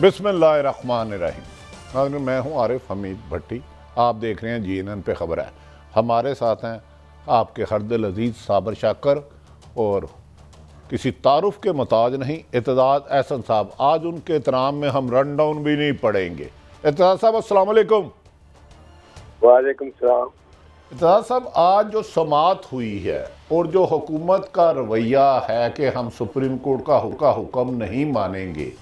बिस्मिल्लाहिर्रहमानिर्रहीम। मैं हूं आरिफ हमीद भट्टी, आप देख रहे हैं GNN पे खबर है। हमारे साथ हैं आपके हरदिल अजीज़ साबर शाकर और किसी तारुफ के मोहताज नहीं इत्तेदाद एहसन साहब। आज उनके एहतराम में हम रन डाउन भी नहीं पढ़ेंगे। इत्तेदाद साहब अस्सलाम वालेकुम। वालेकुम सलाम। इत्तेदाद साहब, आज जो समाअत हुई है और जो हुकूमत का रवैया है कि हम सुप्रीम कोर्ट का हुक्म नहीं मानेंगे,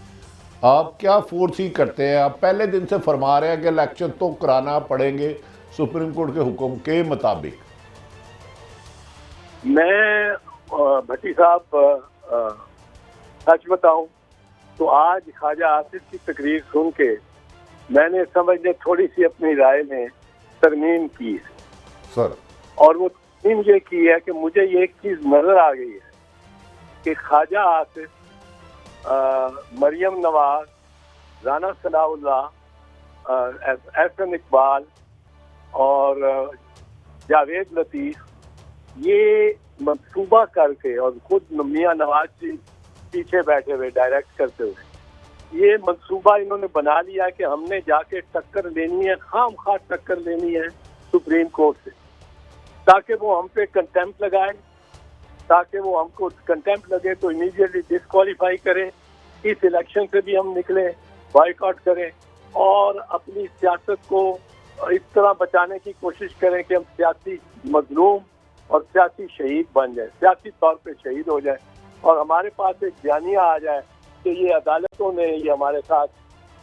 आप क्या फोर्स ही करते हैं? आप पहले दिन से फरमा रहे हैं कि इलेक्शन तो कराना पड़ेंगे सुप्रीम कोर्ट के हुक्म के मुताबिक। मैं भट्टी साहब सच बताऊं तो आज ख्वाजा आसिफ की तकरीर सुन के मैंने समझने थोड़ी सी अपनी राय में तरमीम की है सर, और वो तरमीम ये की है कि मुझे ये एक चीज़ नज़र आ गई है कि ख्वाजा आसिफ, मरियम नवाज, राना सनाउल्लाह, एहसन इकबाल और जावेद लतीफ़ ये मंसूबा करके और खुद मियां नवाज जी पीछे बैठे हुए डायरेक्ट करते हुए ये मंसूबा इन्होंने बना लिया कि हमने जाके टक्कर लेनी है, खाम खा टक्कर लेनी है सुप्रीम कोर्ट से, ताकि वो हम पे कंटेम्प्ट लगाए, ताकि वो हमको कंटेम्प्ट लगे तो इमीडिएटली डिस्क्वालीफाई करें, इस इलेक्शन से भी हम निकले, बाइकआउट करें और अपनी सियासत को इस तरह बचाने की कोशिश करें कि हम सियासी मजलूम और सियासी शहीद बन जाए, सियासी तौर पे शहीद हो जाए और हमारे पास एक बयानिया आ जाए कि ये अदालतों ने ये हमारे साथ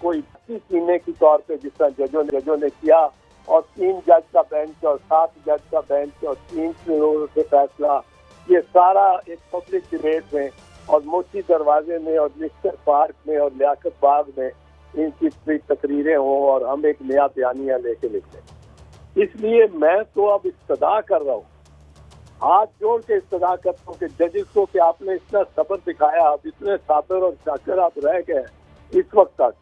कोई सीने के तौर पे जिस तरह जजों ने किया और 3 जज का बेंच और 7 जज का बेंच और 3 लोगों से फैसला, ये सारा एक पब्लिक डिबेट में और मोती दरवाजे में और मिस्टर पार्क में और लियाकत बाग में इनकी तकरीरें हों और हम एक नया बयानिया लेके लिखें। इसलिए मैं तो अब इस्तदा कर रहा हूँ, हाथ जोड़ के इस्तदा करता हूँ कि जजेस को कि आपने इतना सब्र दिखाया, आप इतने साबर और शाकर आप रह गए इस वक्त तक,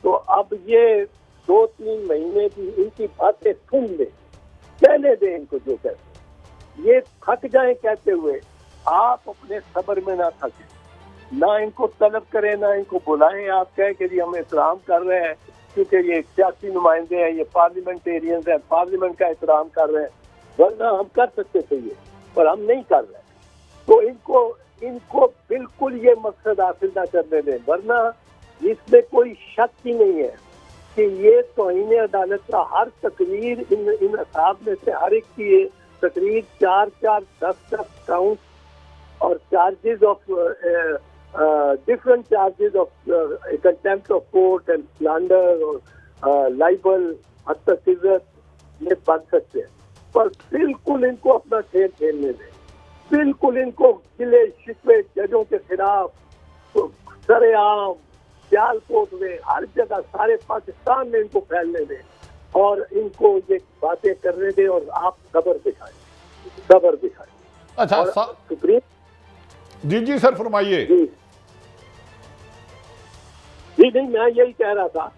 तो अब ये 2-3 महीने की इनकी बातें सुन ले, कहने दें इनको जो कहते, ये थक जाएं कहते हुए, आप अपने सब्र में ना थकें, ना इनको तलब करें, ना इनको बुलाएं। आप कहें कि जी हम एहतराम कर रहे हैं क्योंकि ये सियासी नुमाइंदे हैं, ये पार्लियामेंटेरियंस हैं, पार्लियामेंट का एहतराम कर रहे हैं, वरना हम कर सकते थे ये, पर हम नहीं कर रहे। तो इनको बिल्कुल ये मकसद हासिल ना करने दें, वरना इसमें कोई शक ही नहीं है कि ये तौहीन अदालत का हर तकरीर इन असाब में से हर एक की ये तकरीर 4-4, 10-10 काउंट और charges of different charges of contempt of court and slander और libel हद तक इज्जत में बन सकते हैं, पर बिल्कुल इनको अपना खेल खेलने दें, बिल्कुल इनको गिले शिकवे जजों के खिलाफ तो सरेआम सियालकोट में हर जगह सारे पाकिस्तान में इनको फैलने दें और इनको ये बातें करने दें और आप सब्र दिखाएं। अच्छा सुप्रीम जी सर फरमाइए। जी नहीं, मैं यही कह रहा था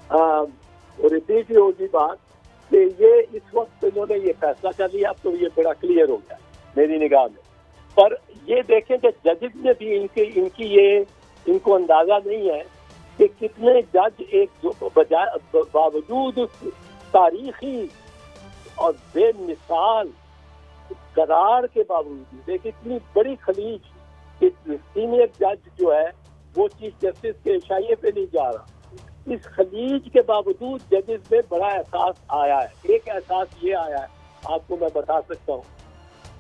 और रिपीट ही होगी बात कि ये इस वक्त इन्होंने ये फैसला कर लिया, तो ये बड़ा क्लियर हो गया मेरी निगाह में। पर ये देखें कि जजेस में भी इनको अंदाजा नहीं है कि कितने जज एक बावजूद तारीखी और बेमिसाल करार के बावजूद एक इतनी बड़ी खलीज, सीनियर जज जो है वो चीफ जस्टिस के इशारे पे नहीं जा रहा, इस खलीज के बावजूद जजेस में बड़ा एहसास आया है। एक एहसास ये आया है, आपको मैं बता सकता हूँ,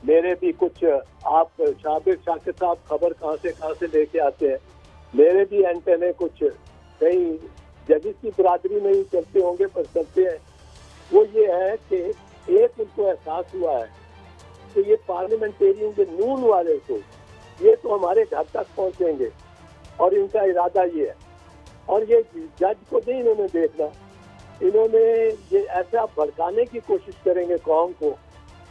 मेरे भी कुछ, आप शाबिर शाकिर साहब खबर कहाँ से लेके आते हैं, मेरे भी एंटेने कुछ कहीं जजेस की बरादरी में ही चलते होंगे पर चलते हैं। वो ये है कि एक उनको एहसास हुआ है कि ये पार्लियामेंटेरियन के नून वाले को ये तो हमारे घर तक पहुँचेंगे और इनका इरादा ये है, और ये जज को नहीं इन्होंने देखना, इन्होंने ये ऐसा भड़काने की कोशिश करेंगे कौम को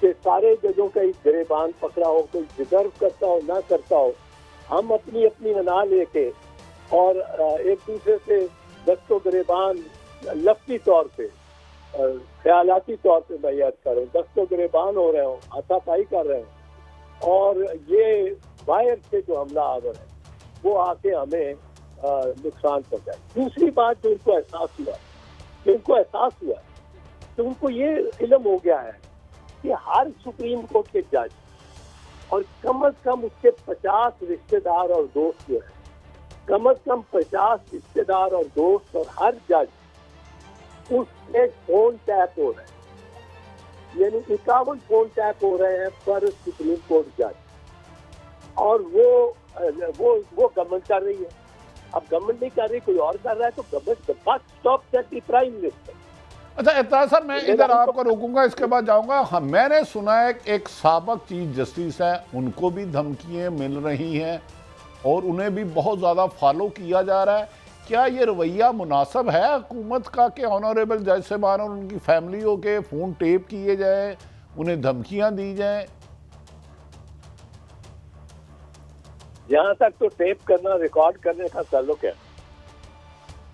कि सारे जजों का एक गिरेबान पकड़ा हो, कोई डिजर्व करता हो ना करता हो, हम अपनी मना लेके और एक दूसरे से दस्तो गिरेबान लफ्ज़ी तौर पे ख्यालाती तौर पे मैं याद कर रहा हूँ, दस्तो गिरेबान हो रहे हो, हाथापाई कर रहे हो, और ये बाहर से जो हमला आवर है वो आके हमें नुकसान पहुंचाए। दूसरी बात जो उनको एहसास हुआ तो उनको ये इल्म हो गया है कि हर सुप्रीम कोर्ट के जज और कम से कम उसके 50 रिश्तेदार और दोस्त जो है, कम से कम 50 रिश्तेदार और दोस्त और हर जज उससे फोन टैप हो रहे हैं, यानी 51 फोन टैप हो रहे हैं पर सुप्रीम कोर्ट जज, और वो गवर्नमेंट कर रही है। अब गवर्नमेंट नहीं कर रही, कोई और कर रहा है, तो government must stop that the prime minister. अच्छा इतना सर, मैं इधर आपको रोकूंगा, इसके बाद जाऊंगा। हाँ, मैंने सुना है एक साबिक चीफ जस्टिस है, उनको भी धमकियां मिल रही हैं और उन्हें भी बहुत ज़्यादा फॉलो किया जा रहा है। क्या ये रवैया मुनासिब है हुकूमत का कि ऑनरेबल जज साहबान और उनकी फैमिलियों के फ़ोन टेप किए जाए, उन्हें धमकियां दी जाएं? जहाँ तक तो टेप करना, रिकॉर्ड करने का ताल्लुक है,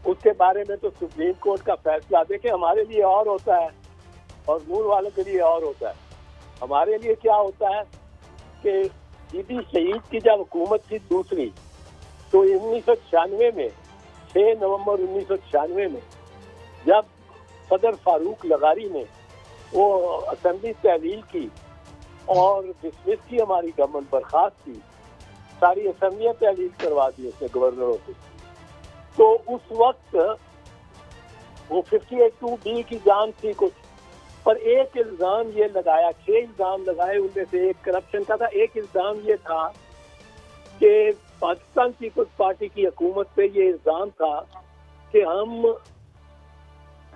उसके बारे में तो सुप्रीम कोर्ट का फैसला, देखिए हमारे लिए और होता है और नूर वालों के लिए और होता है। हमारे लिए क्या होता है कि बीबी शहीद की जब हुकूमत थी दूसरी, तो 1996 में 6 नवंबर 1996 में जब सदर फारूक लगारी ने वो असेंबली तहलील की और डिसमिस की हमारी गवर्नमेंट, बर्खास्त की, सारी असेंबलियां तहलील करवा दी उसने गवर्नरों से, तो उस वक्त वो 58(2)B की जान थी कुछ, पर एक इल्जाम ये लगाया, 6 इल्जाम लगाए, उनमें से एक करप्शन का था। एक इल्जाम ये था कि पाकिस्तान पीपल्स पार्टी की हुकूमत पे ये इल्जाम था कि हम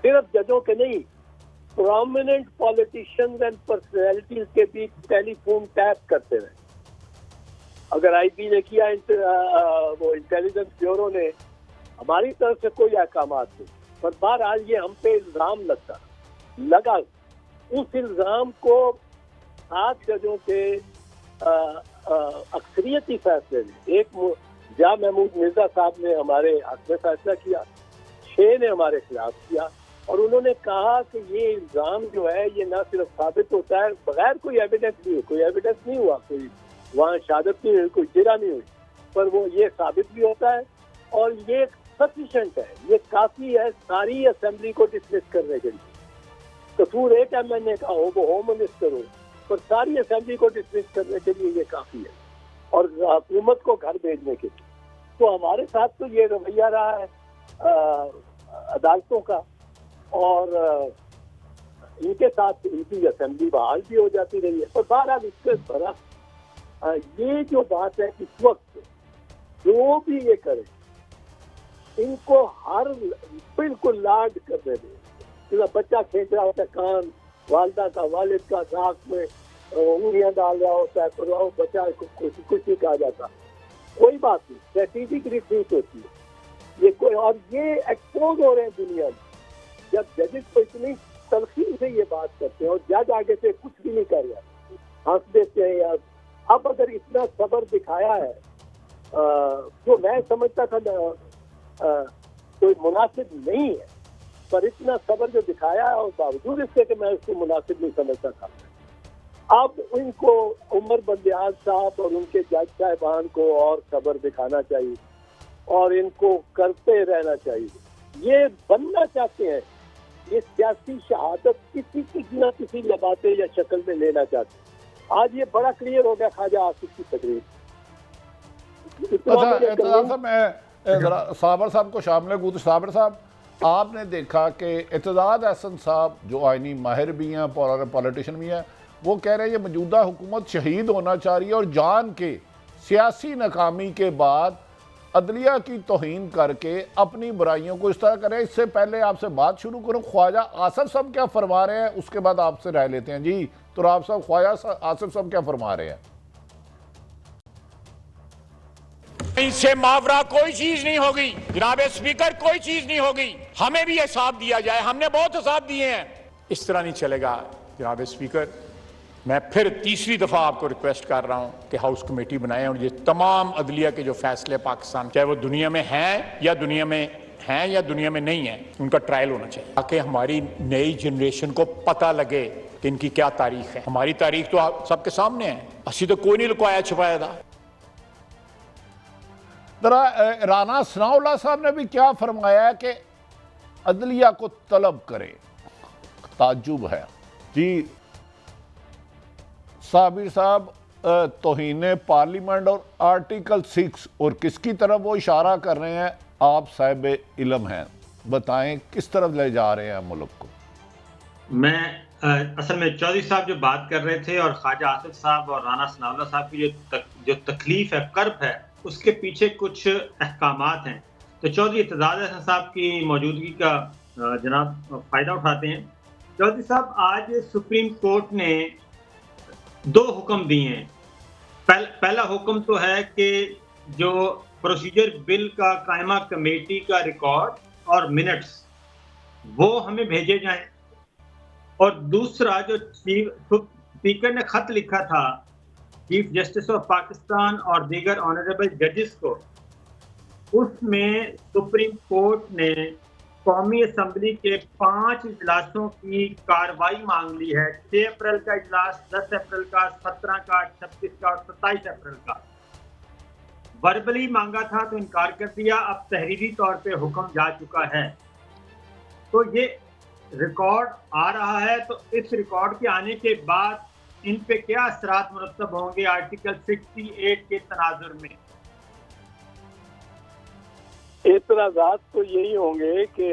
सिर्फ जजों के नहीं, प्रोमिनेंट पॉलिटिशियंस एंड पर्सनैलिटीज के बीच टेलीफोन टैप करते रहे। अगर आईबी ने किया, वो इंटेलिजेंस ब्यूरो ने, हमारी तरफ से कोई अहकामात नहीं, पर बहरहाल ये हम पे इल्जाम लगा। उस इल्जाम को 7 जजों के अक्सरियती फैसले ने, एक जा महमूद मिर्जा साहब ने हमारे हक में फैसला किया, 6 ने हमारे खिलाफ किया, और उन्होंने कहा कि ये इल्जाम जो है ये न सिर्फ साबित होता है बगैर कोई एविडेंस नहीं हुआ, कोई वहाँ शहादत नहीं हुई, कोई जिरा नहीं हुई, पर वो ये साबित भी होता है और ये सफिशिएंट है, ये काफी है सारी असेंबली को डिसमिस करने के लिए। कसूर एक MNA का हो, वो होम मिनिस्टर हो, पर सारी असेंबली को डिसमिस करने के लिए ये काफी है, और हुकूमत को घर भेजने के लिए। तो हमारे साथ तो ये रवैया रहा है अदालतों का, और इनके साथ इनकी असेंबली बहाल भी हो जाती रही है। पर बहरहाल इसके तरह ये जो बात है, इस वक्त जो भी ये करे, इनको हर बिल्कुल लाड करने दें। बच्चा खींच रहा होता है कान, वालदा का, वालिद का नाक में उंगलियां डाल रहा होता है, तो बच्चा कुछ नहीं कहा जाता, कोई बात नहीं, स्ट्रेटेजिक रिट्रीट होती है ये कोई। और ये एक्सपोज हो रहे हैं दुनिया में, जब जजेस को इतनी तलखी से ये बात करते हैं और जज आगे से कुछ भी नहीं कर रहा, हंस देते हैं यार। अब अगर इतना सब्र दिखाया है, जो मैं समझता था कोई मुनासिब नहीं है, पर इतना सब्र जो दिखाया है, और बावजूद इसके कि मैं उसको मुनासिब नहीं समझता था, अब इनको उमर बंदियाल साहब और उनके जज साहबान को और सब्र दिखाना चाहिए और इनको करते रहना चाहिए। ये बनना चाहते हैं, ये सियासी शहादत किसी न किसी लबाते या शक्ल में लेना चाहते हैं। आज ये बड़ा क्लियर हो गया ख्वाजा आसिफ की तकरीर। अच्छा, मैं साबर साहब को शामिल हूँ। साबर साहब, आपने देखा कि इत्तेदाद अहसन साहब जो आइनी माहिर भी हैं, पॉलिटिशियन भी हैं, वो कह रहे हैं ये मौजूदा हुकूमत शहीद होना चाह रही है और जान के सियासी नाकामी के बाद अदलिया की तौहीन करके अपनी बुराइयों को इस तरह करें। इससे पहले आपसे बात शुरू करूं, ख्वाजा आसिफ साहब क्या फरमा रहे हैं, उसके बाद आपसे राय लेते हैं। जी तो आप साहब, ख्वाजा आसिफ साहब क्या फरमा रहे हैं? इनसे मावरा कोई चीज नहीं होगी जनाब स्पीकर, कोई चीज नहीं होगी। हमें भी हिसाब दिया जाए, हमने बहुत हिसाब दिए हैं। इस तरह नहीं चलेगा जनाब स्पीकर। मैं फिर तीसरी दफा आपको रिक्वेस्ट कर रहा हूं कि हाउस कमेटी बनाएं और ये तमाम अदलिया के जो फैसले पाकिस्तान, चाहे वो दुनिया में हैं या दुनिया में नहीं है, उनका ट्रायल होना चाहिए, ताकि हमारी नई जनरेशन को पता लगे कि इनकी क्या तारीख है। हमारी तारीख तो आप सबके सामने है, असी तो कोई नहीं लुकाया छुपाया था। जरा राना सनाउल्लाह साहब ने भी क्या फरमाया है कि अदलिया को तलब करे, ताज्जुब है जी। साबिर साहब, तौहीन पार्लियामेंट और आर्टिकल 6 और किसकी तरफ वो इशारा कर रहे हैं? आप साहिब इल्म हैं, बताएं किस तरफ ले जा रहे हैं मुल्क को। मैं असल में चौधरी साहब जो बात कर रहे थे और ख्वाजा आसिफ साहब और राना सनाउल्लाह साहब की जो तकलीफ है, कर्ब है, उसके पीछे कुछ अहकामात हैं। तो चौधरी इत्तेजाज हसन साहब की मौजूदगी का जनाब फ़ायदा उठाते हैं। चौधरी साहब, आज सुप्रीम कोर्ट ने 2 हुक्म दिए हैं। पहला हुक्म तो है कि जो प्रोसीजर बिल का कायमा कमेटी का रिकॉर्ड और मिनट्स वो हमें भेजे जाएं, और दूसरा जो स्पीकर ने खत लिखा था चीफ जस्टिस ऑफ पाकिस्तान और दीगर ऑनरेबल जजेस को, उसमें सुप्रीम कोर्ट ने कौमी असम्बली के 5 इजलासों की कार्रवाई मांग ली है। 6 अप्रैल का इजलास, 10 अप्रैल का, 17 का, 26 का और 27 अप्रैल का। वर्बली मांगा था तो इनकार कर दिया, अब तहरीरी तौर पे हुक्म जा चुका है। तो ये रिकॉर्ड आ रहा है, तो इस रिकॉर्ड के आने के बाद इन पे क्या असरात मुरतब होंगे आर्टिकल 68 के तनाजुर में? एतराज़ात तो यही होंगे कि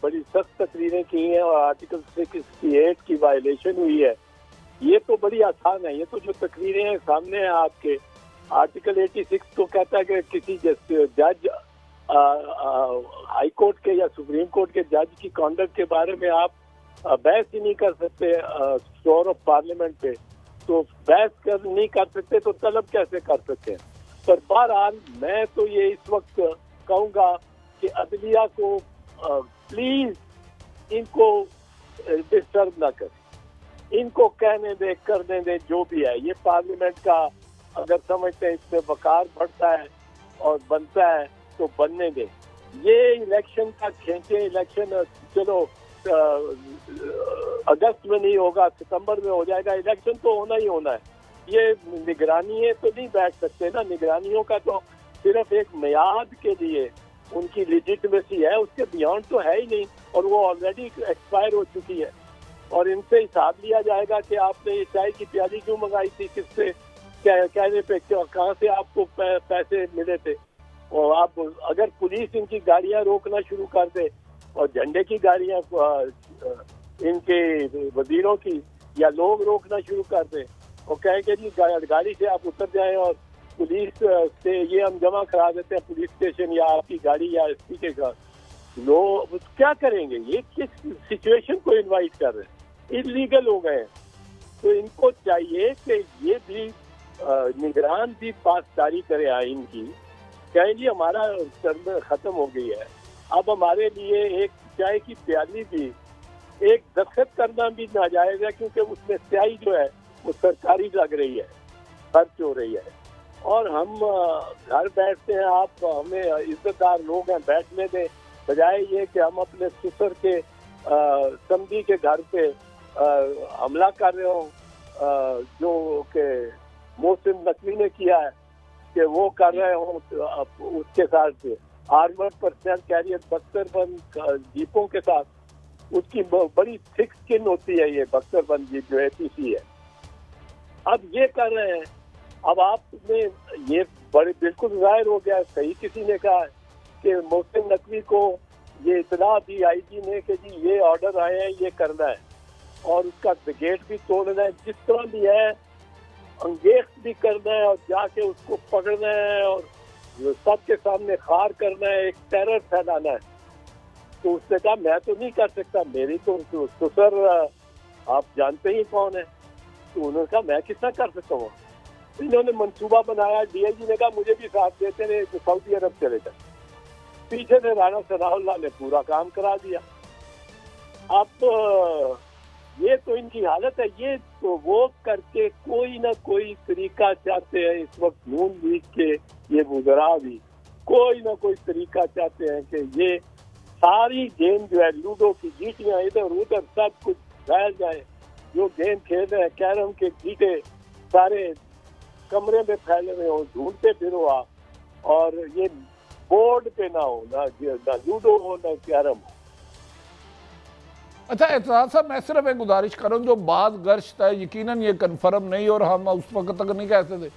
बड़ी सख्त तकरीरें की हैं और आर्टिकल 68 की वायलेशन हुई है। ये तो बड़ी आसान है, ये तो जो तकरीरें हैं सामने है आपके। आर्टिकल 86 तो कहता है कि किसी जज हाई कोर्ट के या सुप्रीम कोर्ट के जज की कॉन्डक्ट के बारे में आप बहस ही नहीं कर सकते फ्लोर ऑफ पार्लियामेंट पे। तो बहस नहीं कर सकते तो तलब कैसे कर सकते हैं? पर बहरहाल मैं तो ये इस वक्त कहूँगा कि अदलिया को प्लीज इनको डिस्टर्ब ना करें, इनको कहने दे, करने दे जो भी है। ये पार्लियामेंट का अगर समझते हैं इसमें वकार बढ़ता है और बनता है तो बनने दे। ये इलेक्शन का खींचे, इलेक्शन चलो अगस्त में नहीं होगा, सितंबर में हो जाएगा, इलेक्शन तो होना ही होना है। ये निगरानी है तो नहीं बैठ सकते ना, निगरानियों का तो सिर्फ एक मियाद के लिए उनकी लिजिटिमेसी है, उसके बियॉन्ड तो है ही नहीं, और वो ऑलरेडी एक्सपायर हो चुकी है। और इनसे हिसाब लिया जाएगा कि आपने ये चाय की प्याली क्यों मंगाई थी, किससे, कहने पे कहाँ से आपको पैसे मिले थे। और आप अगर पुलिस इनकी गाड़ियाँ रोकना शुरू कर दे और झंडे की गाड़ियाँ इनके वजीरों की या लोग रोकना शुरू कर दे और कहे कि जी गाड़ी से आप उतर जाएं और पुलिस से ये हम जमा करा देते हैं पुलिस स्टेशन या आपकी गाड़ी या एसपी के घर, लोग क्या करेंगे? ये किस सिचुएशन को इनवाइट कर रहे हैं? इलीगल हो गए हैं। तो इनको चाहिए कि ये भी निगरान भी पासदारी करे आइन की, कहें जी हमारा टर्म खत्म हो गई है, अब हमारे लिए एक चाय की प्याली भी एक दस्तखत करना भी नाजायज है, क्योंकि उसमें स्याही जो है वो सरकारी लग रही है, खर्च हो रही है। और हम घर बैठते हैं, आप हमें इज्जतदार लोग हैं, बैठने दें, बजाय ये कि हम अपने ससुर के समधी के घर पे हमला कर रहे हो, जो कि मोहसिन नकवी ने किया है कि वो कर रहे हो उसके साथ आर्मर्ड पर्सनल कैरियर बख्तरबंद जीपों के साथ। उसकी बड़ी थिक स्किन होती है ये बख्तरबंद जीप जो APC है। अब ये कर रहे हैं, अब आपने ये बड़े बिल्कुल जाहिर हो गया, सही किसी ने कहा कि मोहसिन नकवी को ये इतला दी IG ने कि जी ये ऑर्डर आए हैं, ये करना है और उसका गेट भी तोड़ना है, जिस तरह भी है अंगेज भी करना है और जाके उसको पकड़ना है और सबके सामने खार करना है, एक टेरर फैलाना है। तो उसने कहा मैं तो नहीं कर सकता, मेरी तो ससुर आप जानते ही कौन है। तो उन्होंने कहा मैं कितना कर सकता हूँ। इन्होंने मंसूबा बनाया, DIG ने कहा मुझे भी साथ देते रहे, तो सऊदी अरब चले गए। पीछे से राना सनाउल्लाह ने पूरा काम करा दिया। अब ये तो इनकी हालत है। ये तो वो करके कोई ना कोई तरीका चाहते हैं इस वक्त नून लीग के ये वुज़रा भी कोई ना कोई तरीका चाहते हैं कि ये सारी गेम जो है लूडो की गीटियां इधर उधर सब कुछ फैल जाए। जो गेम खेल रहे हैं कैरम के गीटे सारे कमरे में फैले हुए हो, ढूंढते फिरो आप और ये बोर्ड पे ना हो, ना लूडो हो, ना कैरम हो। अच्छा एतजाज साहब, मैं सिर्फ एक गुजारिश करूँ, जो बाद गश्त है यकीनन ये कन्फर्म नहीं और हम उस वक्त तक नहीं कहते थे,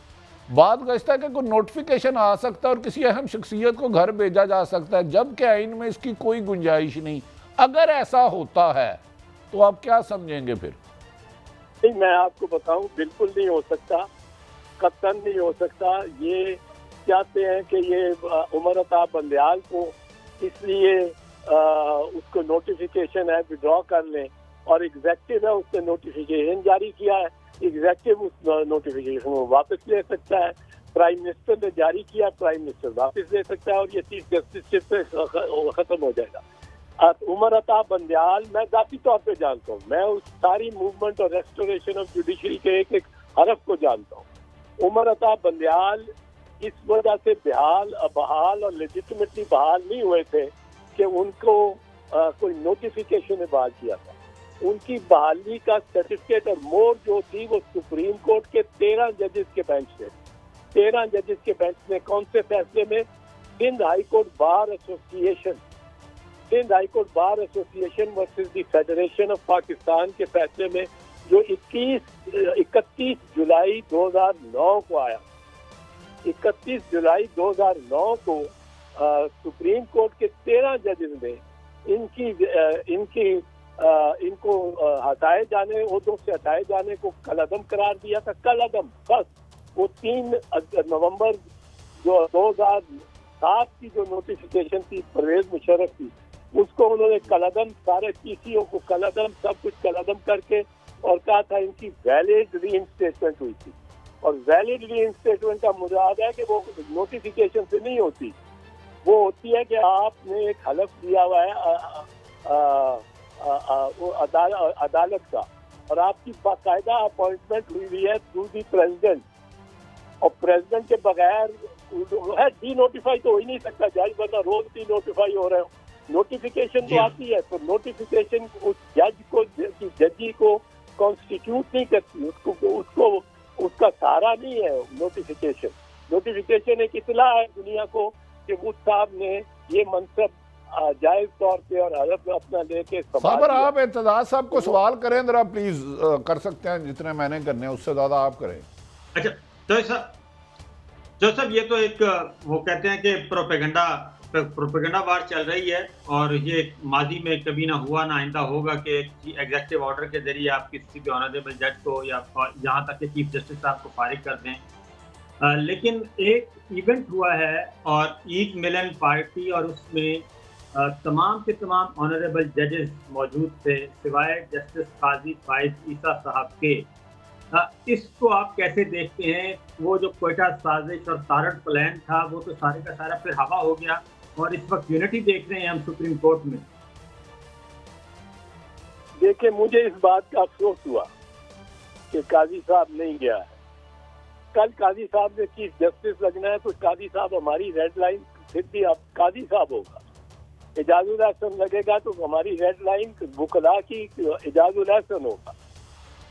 बाद गश्त है कि कोई नोटिफिकेशन आ सकता है और किसी अहम शख्सियत को घर भेजा जा सकता है, जबकि आइन में इसकी कोई गुंजाइश नहीं। अगर ऐसा होता है तो आप क्या समझेंगे फिर? नहीं, मैं आपको बताऊं, बिल्कुल नहीं हो सकता, कतन नहीं हो सकता। ये चाहते हैं कि ये उमर अताब बंदयाल को इसलिए उसको नोटिफिकेशन है विड्रॉ कर लें, और एग्जेक्टिव है उसने नोटिफिकेशन जारी किया है, एग्जेक्टिव उस नोटिफिकेशन को वापस ले सकता है, प्राइम मिनिस्टर ने जारी किया, प्राइम मिनिस्टर वापस ले सकता है, और ये चीफ जस्टिस से खत्म हो जाएगा। उमर अताब बंदयाल मैं जाती तौर पे जानता हूँ, मैं उस सारी मूवमेंट और रेस्टोरेशन ऑफ जुडिशरी के एक एक हरफ को जानता हूँ। उमर अताब बंदयाल इस वजह से बहाल और लेजिटिमेटली बहाल नहीं हुए थे कि उनको कोई नोटिफिकेशन ने बहाल किया था। उनकी बहाली का सर्टिफिकेट और मोर जो थी वो सुप्रीम कोर्ट के 13 जजेस के बेंच थे। 13 जजेस के बेंच में कौन से फैसले में? Sindh High Court Bar Association versus the Federation of Pakistan के फैसले में, जो 31 जुलाई 2009 को आया। 31 जुलाई 2009 को सुप्रीम कोर्ट के 13 जजेस ने इनको हटाए जाने, ओहदों से हटाए जाने को कलअदम करार दिया था। कलअदम बस वो 3 नवंबर जो 2007 की जो नोटिफिकेशन थी परवेज मुशर्रफ की, उसको उन्होंने कलअदम, सारे पीसीओ को कलअदम, सब कुछ कलअदम करके और कहा था इनकी वैलिड रीइंस्टेटमेंट हुई थी। और वैलिड रीइंस्टेटमेंट का मुराद है कि वो नोटिफिकेशन से नहीं होती, वो होती है कि आपने एक हलफ दिया हुआ है अदालत का, और आपकी बाकायदा अपॉइंटमेंट हुई है थ्रू दी प्रेसिडेंट, और प्रेसिडेंट के बगैर डी नोटिफाई तो हो ही नहीं सकता जज, वरना रोज डी नोटिफाई हो रहे हो। नोटिफिकेशन तो आती है, तो नोटिफिकेशन उस जजी को कॉन्स्टिट्यूट नहीं करती, उसको उसका सहारा नहीं है नोटिफिकेशन। नोटिफिकेशन एक इतला है दुनिया को कि उस साहब ने ये मनसब जायज तौर पे और हलफ अपना लेके साबर, आप एतजाज साहब को सवाल करें जरा प्लीज। कर सकते हैं जितने मैंने करने हैं, उससे ज्यादा आप करें। अच्छा तो सब ये तो एक वो कहते हैं कि प्रोपेगेंडा वार चल रही है, और ये माजी में कभी ना हुआ ना आइंदा होगा कि एग्जेक्टिव ऑर्डर के जरिए आप किसी भी ऑनरेबल जज को या यहाँ तक कि चीफ जस्टिस साहब को फारिग कर दें। लेकिन एक इवेंट हुआ है और ईद मिलन पार्टी, और उसमें तमाम के तमाम ऑनरेबल जजेस मौजूद थे सिवाय जस्टिस काजी फाइज ईसा साहब के। इसको आप कैसे देखते हैं? वो जो क्वेटा साजिश और तारड़ प्लान था वो तो सारे का सारा फिर हवा हो गया, और इस वक्त यूनिटी देख रहे हैं हम सुप्रीम कोर्ट में। देखिए, मुझे इस बात का अफसोस हुआ कि काजी साहब नहीं गया है। कल काजी साहब ने चीफ जस्टिस लगना है, तो काजी साहब हमारी रेड लाइन, फिर भी अब काजी साहब होगा। एजाजुल एहसन लगेगा तो हमारी रेड लाइन वकला की एजाजुल एहसन होगा।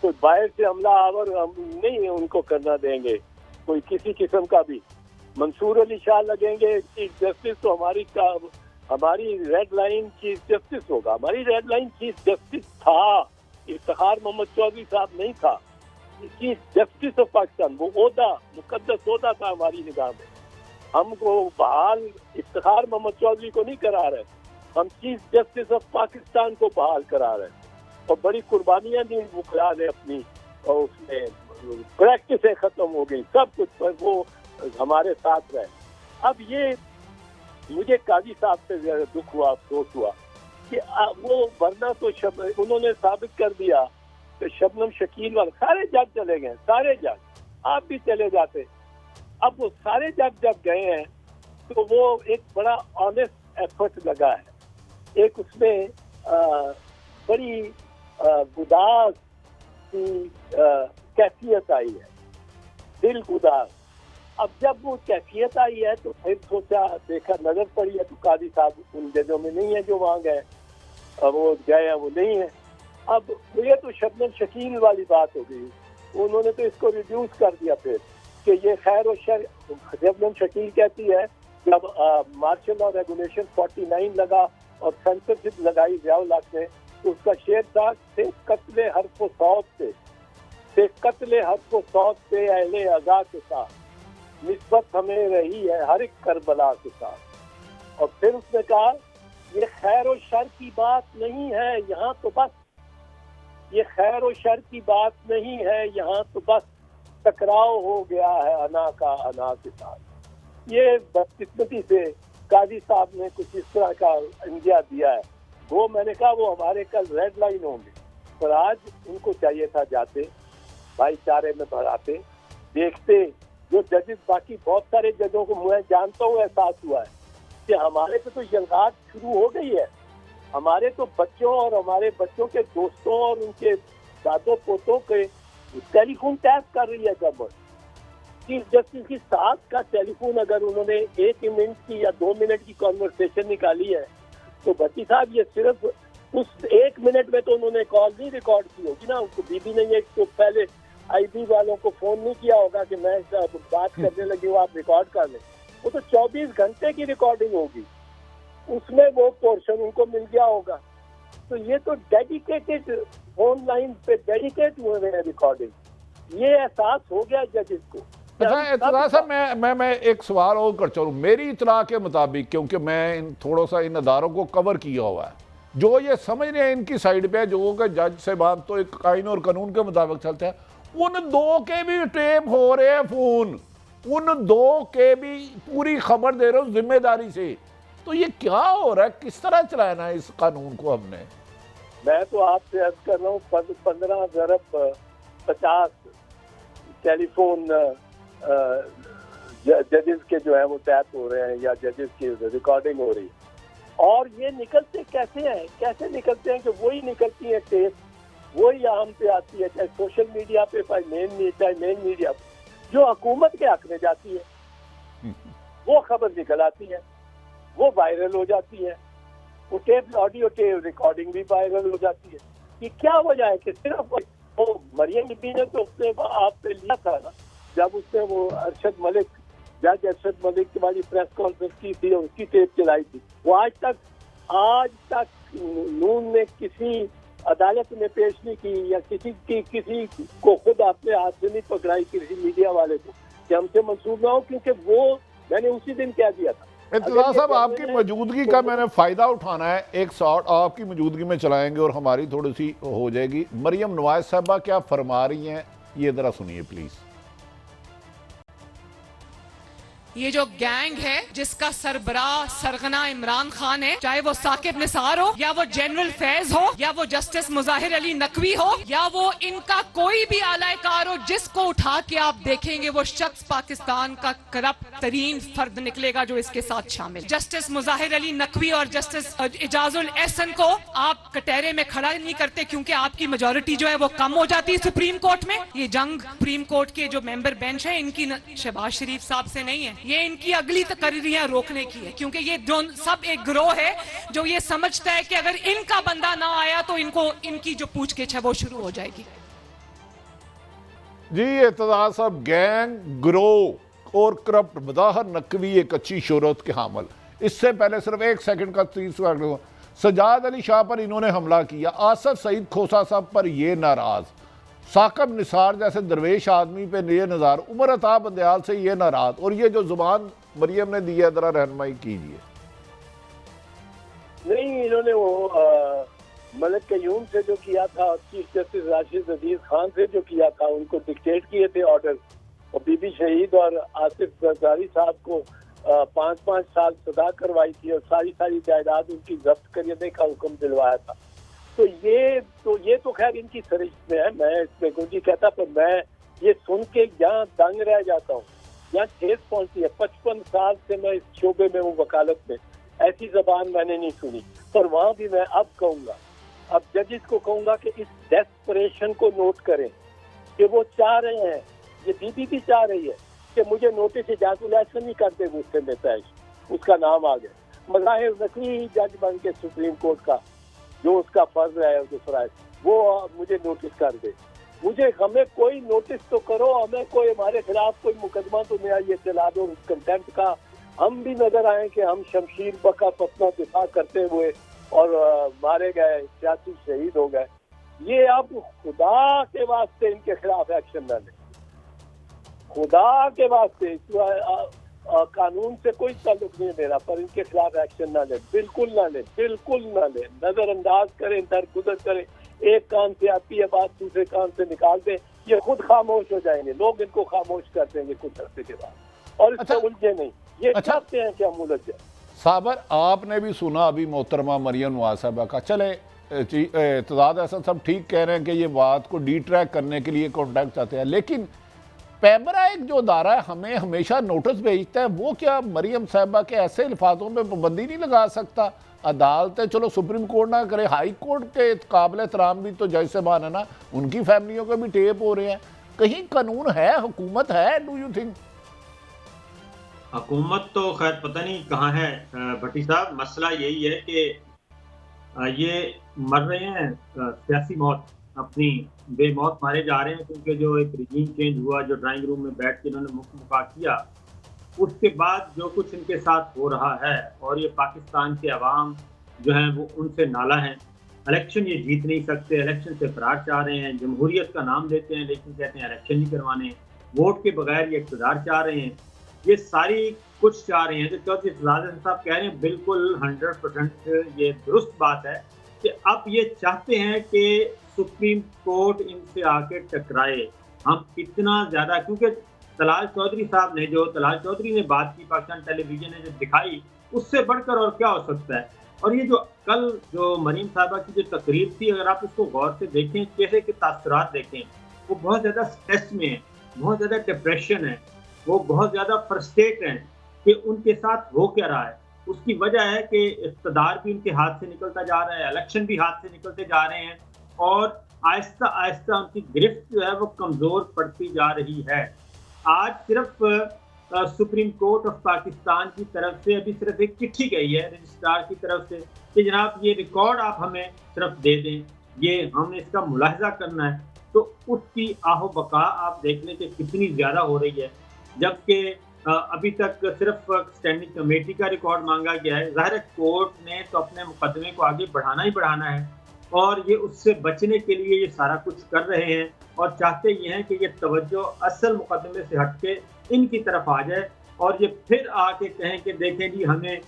कोई बाहर से हमला आवर हम नहीं उनको करना देंगे, कोई किसी किस्म का भी। मंसूर अली शाह लगेंगे चीफ जस्टिस, तो हमारी रेड लाइन चीफ जस्टिस होगा। हमारी रेड लाइन चीफ जस्टिस था, इफ्तिखार मोहम्मद चौधरी साहब नहीं था। चीफ जस्टिस ऑफ पाकिस्तान, वो ओहदा मुकद्दस ओहदा था हमारी निगाह में। हमको बहाल इफ्तिखार मोहम्मद चौधरी को नहीं करा रहे, हम चीफ जस्टिस ऑफ पाकिस्तान को बहाल करा रहे हैं। और बड़ी कुर्बानियां दी वकला ने अपनी, और उसमें प्रैक्टिसें खत्म हो गई, सब कुछ, पर वो हमारे साथ रहे। अब ये मुझे काजी साहब से ज्यादा दुख हुआ, अफसोस हुआ कि वो, वरना तो उन्होंने साबित कर दिया कि शबनम शकील वाले सारे जज चले गए, सारे जज, आप भी चले जाते। अब वो सारे जज जब गए हैं तो वो एक बड़ा ऑनेस्ट एफर्ट लगा है, एक उसमें बड़ी गुदास की कैफियत आई है, दिल गुदास। अब जब वो कैफियत आई है तो फिर सोचा, देखा, नजर पड़ी है तो काजी साहब उन जजों में नहीं है जो वहाँ गए, वो गए हैं वो नहीं है। अब ये तो शबनम शकील वाली बात हो गई, उन्होंने तो इसको रिड्यूस कर दिया। फिर कि ये खैर और शर, जब शकील कहती है जब मार्शल और रेगुलेशन 49 लगा और सेंसरशिप लगाई ज़ियाउल हक ने, तो उसका शेर था से कत्ले हर्फ व सौत से कत्ले हर्फ व सौत से अहले अज़ा के साथ निस्बत हमें रही है हर एक करबला के साथ। और फिर उसने कहा ये खैर और शर की बात नहीं है यहाँ तो बस, ये खैर और शर की बात नहीं है यहाँ तो बस, टकराव हो गया है अना का अना के साथ। ये बदकिस्मती से काजी साहब ने कुछ इस तरह का इंडिया दिया है। वो मैंने कहा वो हमारे कल रेड लाइन होंगे, पर आज उनको चाहिए था जाते भाईचारे में बढ़ाते, देखते जो जजेस, बाकी बहुत सारे जजों को मैं जानता हूँ, एहसास हुआ है कि हमारे पे तो यलगात शुरू हो गई है। हमारे तो बच्चों और हमारे बच्चों के दोस्तों और उनके दादों पोतों के टेलीफोन टैप कर रही है गवर्नमेंट। चीफ जस्टिस की साथ का टेलीफोन अगर उन्होंने 1 मिनट की या 2 मिनट की कॉन्वर्सेशन निकाली है, तो भट्टी साहब ये सिर्फ उस 1 मिनट में तो उन्होंने कॉल नहीं रिकॉर्ड की होगी ना। उनको बीबी ने ये तो पहले आईबी वालों को फोन नहीं किया होगा कि मैं बात करने लगी हूँ, आप रिकॉर्ड कर लें। वो तो 24 घंटे की रिकॉर्डिंग होगी, उसमें वो पोर्शन उनको मिल गया होगा। तो ये तो डेडिकेटेड फोन लाइन पे डेडिकेट हुए हैं रिकॉर्डिंग। ये एहसास हो गया जजेस को। अच्छा इत्तला साहब, मैं एक सवाल और कर चलूँ। मेरी इतला के मुताबिक, क्योंकि मैं थोड़ा सा इन अदारों को कवर किया हुआ है, जो ये समझ रहे हैं इनकी साइड पे जो कि जज से बात तो एक कानून और कानून के मुताबिक चलता है, उन 2 के भी टेप हो रहे हैं फोन, उन 2 के भी पूरी खबर दे रहे हो जिम्मेदारी से। तो ये क्या हो रहा है, किस तरह चलाना है इस कानून को हमने? मैं तो आपसे अर्ज कर रहा हूँ 15,50 टेलीफोन जजेस के जो है वो टैप हो रहे हैं या जजेस की रिकॉर्डिंग हो रही है। और ये निकलते कैसे हैं, कैसे निकलते हैं कि वही निकलती है टेप, वही आम पे आती है, चाहे सोशल मीडिया पे, चाहे मेन मीडिया पे, जो हुकूमत के हक में जाती है वो खबर निकल आती है, वो वायरल हो जाती है, वो टेप ऑडियो टेप रिकॉर्डिंग भी वायरल हो जाती है। ये क्या वजह है कि सिर्फ वो मरियम बीबी ने तो उसने आप पे लिया था ना, जब उसने वो अरशद मलिक, जज अरशद मलिक की वाली प्रेस कॉन्फ्रेंस की थी और उसकी टेप चलाई थी, वो आज तक नून ने किसी अदालत में पेश नहीं की या किसी को खुद अपने हाथ से नहीं पकड़ाई किसी मीडिया वाले को कि हमसे मंसूब ना हो, क्योंकि वो मैंने उसी दिन कह दिया था। इत्तला साहब, आपकी मौजूदगी का मैंने फ़ायदा उठाना है, एक शॉट आपकी मौजूदगी में चलाएंगे और हमारी थोड़ी सी हो जाएगी। मरियम नवाज साहबा क्या फरमा रही हैं, ये ज़रा सुनिए प्लीज़। ये जो गैंग है जिसका सरबराह सरगना इमरान खान है, चाहे वो साकिब निसार हो या वो जनरल फैज हो या वो जस्टिस मुजाहिर अली नकवी हो या वो इनका कोई भी आलाकार हो, जिसको उठा के आप देखेंगे वो शख्स पाकिस्तान का करप्ट तरीन फर्द निकलेगा जो इसके साथ शामिल। जस्टिस मुजाहिर अली नकवी और जस्टिस इजाजुल एहसन को आप कटहरे में खड़ा नहीं करते क्योंकि आपकी मेजोरिटी जो है वो कम हो जाती है सुप्रीम कोर्ट में। ये जंग सुप्रीम कोर्ट के जो मेंबर बेंच है इनकी शहबाज शरीफ साहब से नहीं है, ये इनकी अगली तकरीरियां रोकने की है, क्योंकि ये सब एक गिरोह है जो ये समझता है कि अगर इनका बंदा ना आया तो इनकी जो पूछगिछ है वो शुरू हो जाएगी। जी इत्तला साहब, गैंग, गिरोह और करप्ट मज़ाहिर नकवी एक अच्छी शोहरत के हामिल। इससे पहले सिर्फ 1 सेकंड का 30 सजाद अली शाह पर इन्होंने हमला किया, आसफ सईद खोसा साहब पर ये नाराज, साकिब निसार जैसे दरवेश आदमी पे ये नज़ार, उमर अता बंदयाल से ये नाराज, और ये जो जुबान मरियम ने दी है जरा रहनुमाई कीजिए। नहीं, इन्होंने वो मलिक कयूम से जो किया था, चीफ जस्टिस राशिद अजीज खान से जो किया था, उनको डिक्टेट किए थे ऑर्डर, और बीबी शहीद और आसिफ जरदारी साहब को 5-5 साल सजा करवाई थी और सारी जायदाद उनकी जब्त करने का हुक्म दिलवाया था। तो ये तो खैर इनकी सरिश्त में है, मैं इसमें कुछ नहीं कहता, पर मैं ये सुन के यहाँ दंग रह जाता हूँ, यहाँ ठेस पहुंचती है। 55 साल से मैं इस शोबे में हूँ, वकालत में, ऐसी जबान मैंने नहीं सुनी। पर वहाँ भी मैं अब कहूँगा, अब जजिस को कहूँगा कि इस डेस्परेशन को नोट करें कि वो चाह रहे हैं, ये बीबी भी चाह रही है कि मुझे नोटिस इजाजुल एहसन नहीं करते गुस्से में पेश, उसका नाम आ गया, मज़ाहिर नकवी जज बन के सुप्रीम कोर्ट का जो उसका फर्ज है, जो फराइज, वो मुझे नोटिस कर दे। मुझे हमें कोई नोटिस तो करो, हमें कोई हमारे खिलाफ कोई मुकदमा तो नया ये चला दो कंटेम्प्ट का, हम भी नजर आए कि हम शमशीर बका अपना दिफा करते हुए और मारे गए, सियासी शहीद हो गए। ये आप खुदा के वास्ते इनके खिलाफ एक्शन न लें, खुदा के वास्ते। कानून से कोई ताल्लुक नहीं है मेरा, पर इनके खिलाफ एक्शन ना ले, बिल्कुल ना ले, बिल्कुल ना ले। नजरअंदाज करें, दरगुजर करें, एक कान से आती है बात दूसरे कान से निकाल दें, ये खुद खामोश हो जाएंगे, लोग इनको खामोश कर देंगे कुछ अर्से के बाद, और इससे उलझे नहीं। ये चाहते हैं कि हम उलझ जाए। साबर, आपने भी सुना अभी मोहतरमा मरियम नवाज साहबा का। चले इत्तेजाद अहसन साहब ठीक कह रहे हैं कि ये बात को डिट्रैक करने के लिए कॉन्टैक्ट चाहते हैं, लेकिन पैमरा एक जो अदारा है हमें हमेशा नोटिस भेजता है, वो क्या मरियम साहबा के ऐसे अल्फाजों में पाबंदी नहीं लगा सकता? अदालतें चलो सुप्रीम कोर्ट ना करे, हाई कोर्ट के काबिल एहतराम भी तो जज साहबान है ना, उनकी फैमिलियों के भी टेप हो रहे हैं। कहीं कानून है, हुकूमत है? Do you think? हुकूमत तो खैर पता नहीं कहाँ है भट्टी साहब। मसला यही है कि ये मर रहे हैं सियासी मौत, अपनी बेमौत मारे जा रहे हैं, क्योंकि जो एक रिजीम चेंज हुआ, जो ड्राइंग रूम में बैठ के इन्होंने मुख मुका किया, उसके बाद जो कुछ इनके साथ हो रहा है, और ये पाकिस्तान के अवाम जो हैं वो उनसे नाला हैं। इलेक्शन ये जीत नहीं सकते, इलेक्शन से फरार चाह रहे हैं, जमहूरियत का नाम देते हैं लेकिन कहते हैं इलेक्शन नहीं करवाने, वोट के बगैर ये इक़्तिदार चाह रहे हैं, ये सारी कुछ चाह रहे हैं। जो चौधरी इत्तेजाद साहब कह रहे हैं बिल्कुल 100% ये दुरुस्त बात है कि अब ये चाहते हैं कि सुप्रीम कोर्ट इनसे आके टकराए। हम इतना ज़्यादा, क्योंकि तलाल चौधरी साहब ने, जो तलाल चौधरी ने बात की पाकिस्तान टेलीविजन ने जो दिखाई, उससे बढ़कर और क्या हो सकता है। और ये जो कल जो मरीम साहबा की जो तकरीर थी, अगर आप उसको गौर से देखें, चेहरे के तासुरात देखें, वो बहुत ज़्यादा स्ट्रेस में है, बहुत ज़्यादा डिप्रेशन है, वो बहुत ज़्यादा फ्रस्ट्रेट हैं कि उनके साथ हो क्या रहा है। उसकी वजह है कि इक़्तिदार भी उनके हाथ से निकलता जा रहा है, इलेक्शन भी हाथ से निकलते जा रहे हैं, और आहिस्ता आहिस्ता उनकी गिरफ्त जो है वो कमज़ोर पड़ती जा रही है। आज सिर्फ सुप्रीम कोर्ट ऑफ पाकिस्तान की तरफ से अभी सिर्फ एक चिट्ठी गई है रजिस्ट्रार की तरफ से कि जनाब ये रिकॉर्ड आप हमें सिर्फ दे दें, ये हमने इसका मुलाहिजा करना है। तो उसकी आहो बका आप देख लें कि कितनी ज़्यादा हो रही है, जबकि अभी तक सिर्फ स्टैंडिंग कमेटी का रिकॉर्ड मांगा गया है। ज़ाहिर कोर्ट ने तो अपने मुकदमे को आगे बढ़ाना ही बढ़ाना है, और ये उससे बचने के लिए ये सारा कुछ कर रहे हैं, और चाहते ये हैं कि ये तवज्जो असल मुकदमे से हटके इनकी तरफ आ जाए, और ये फिर आके कहें कि देखें जी हमें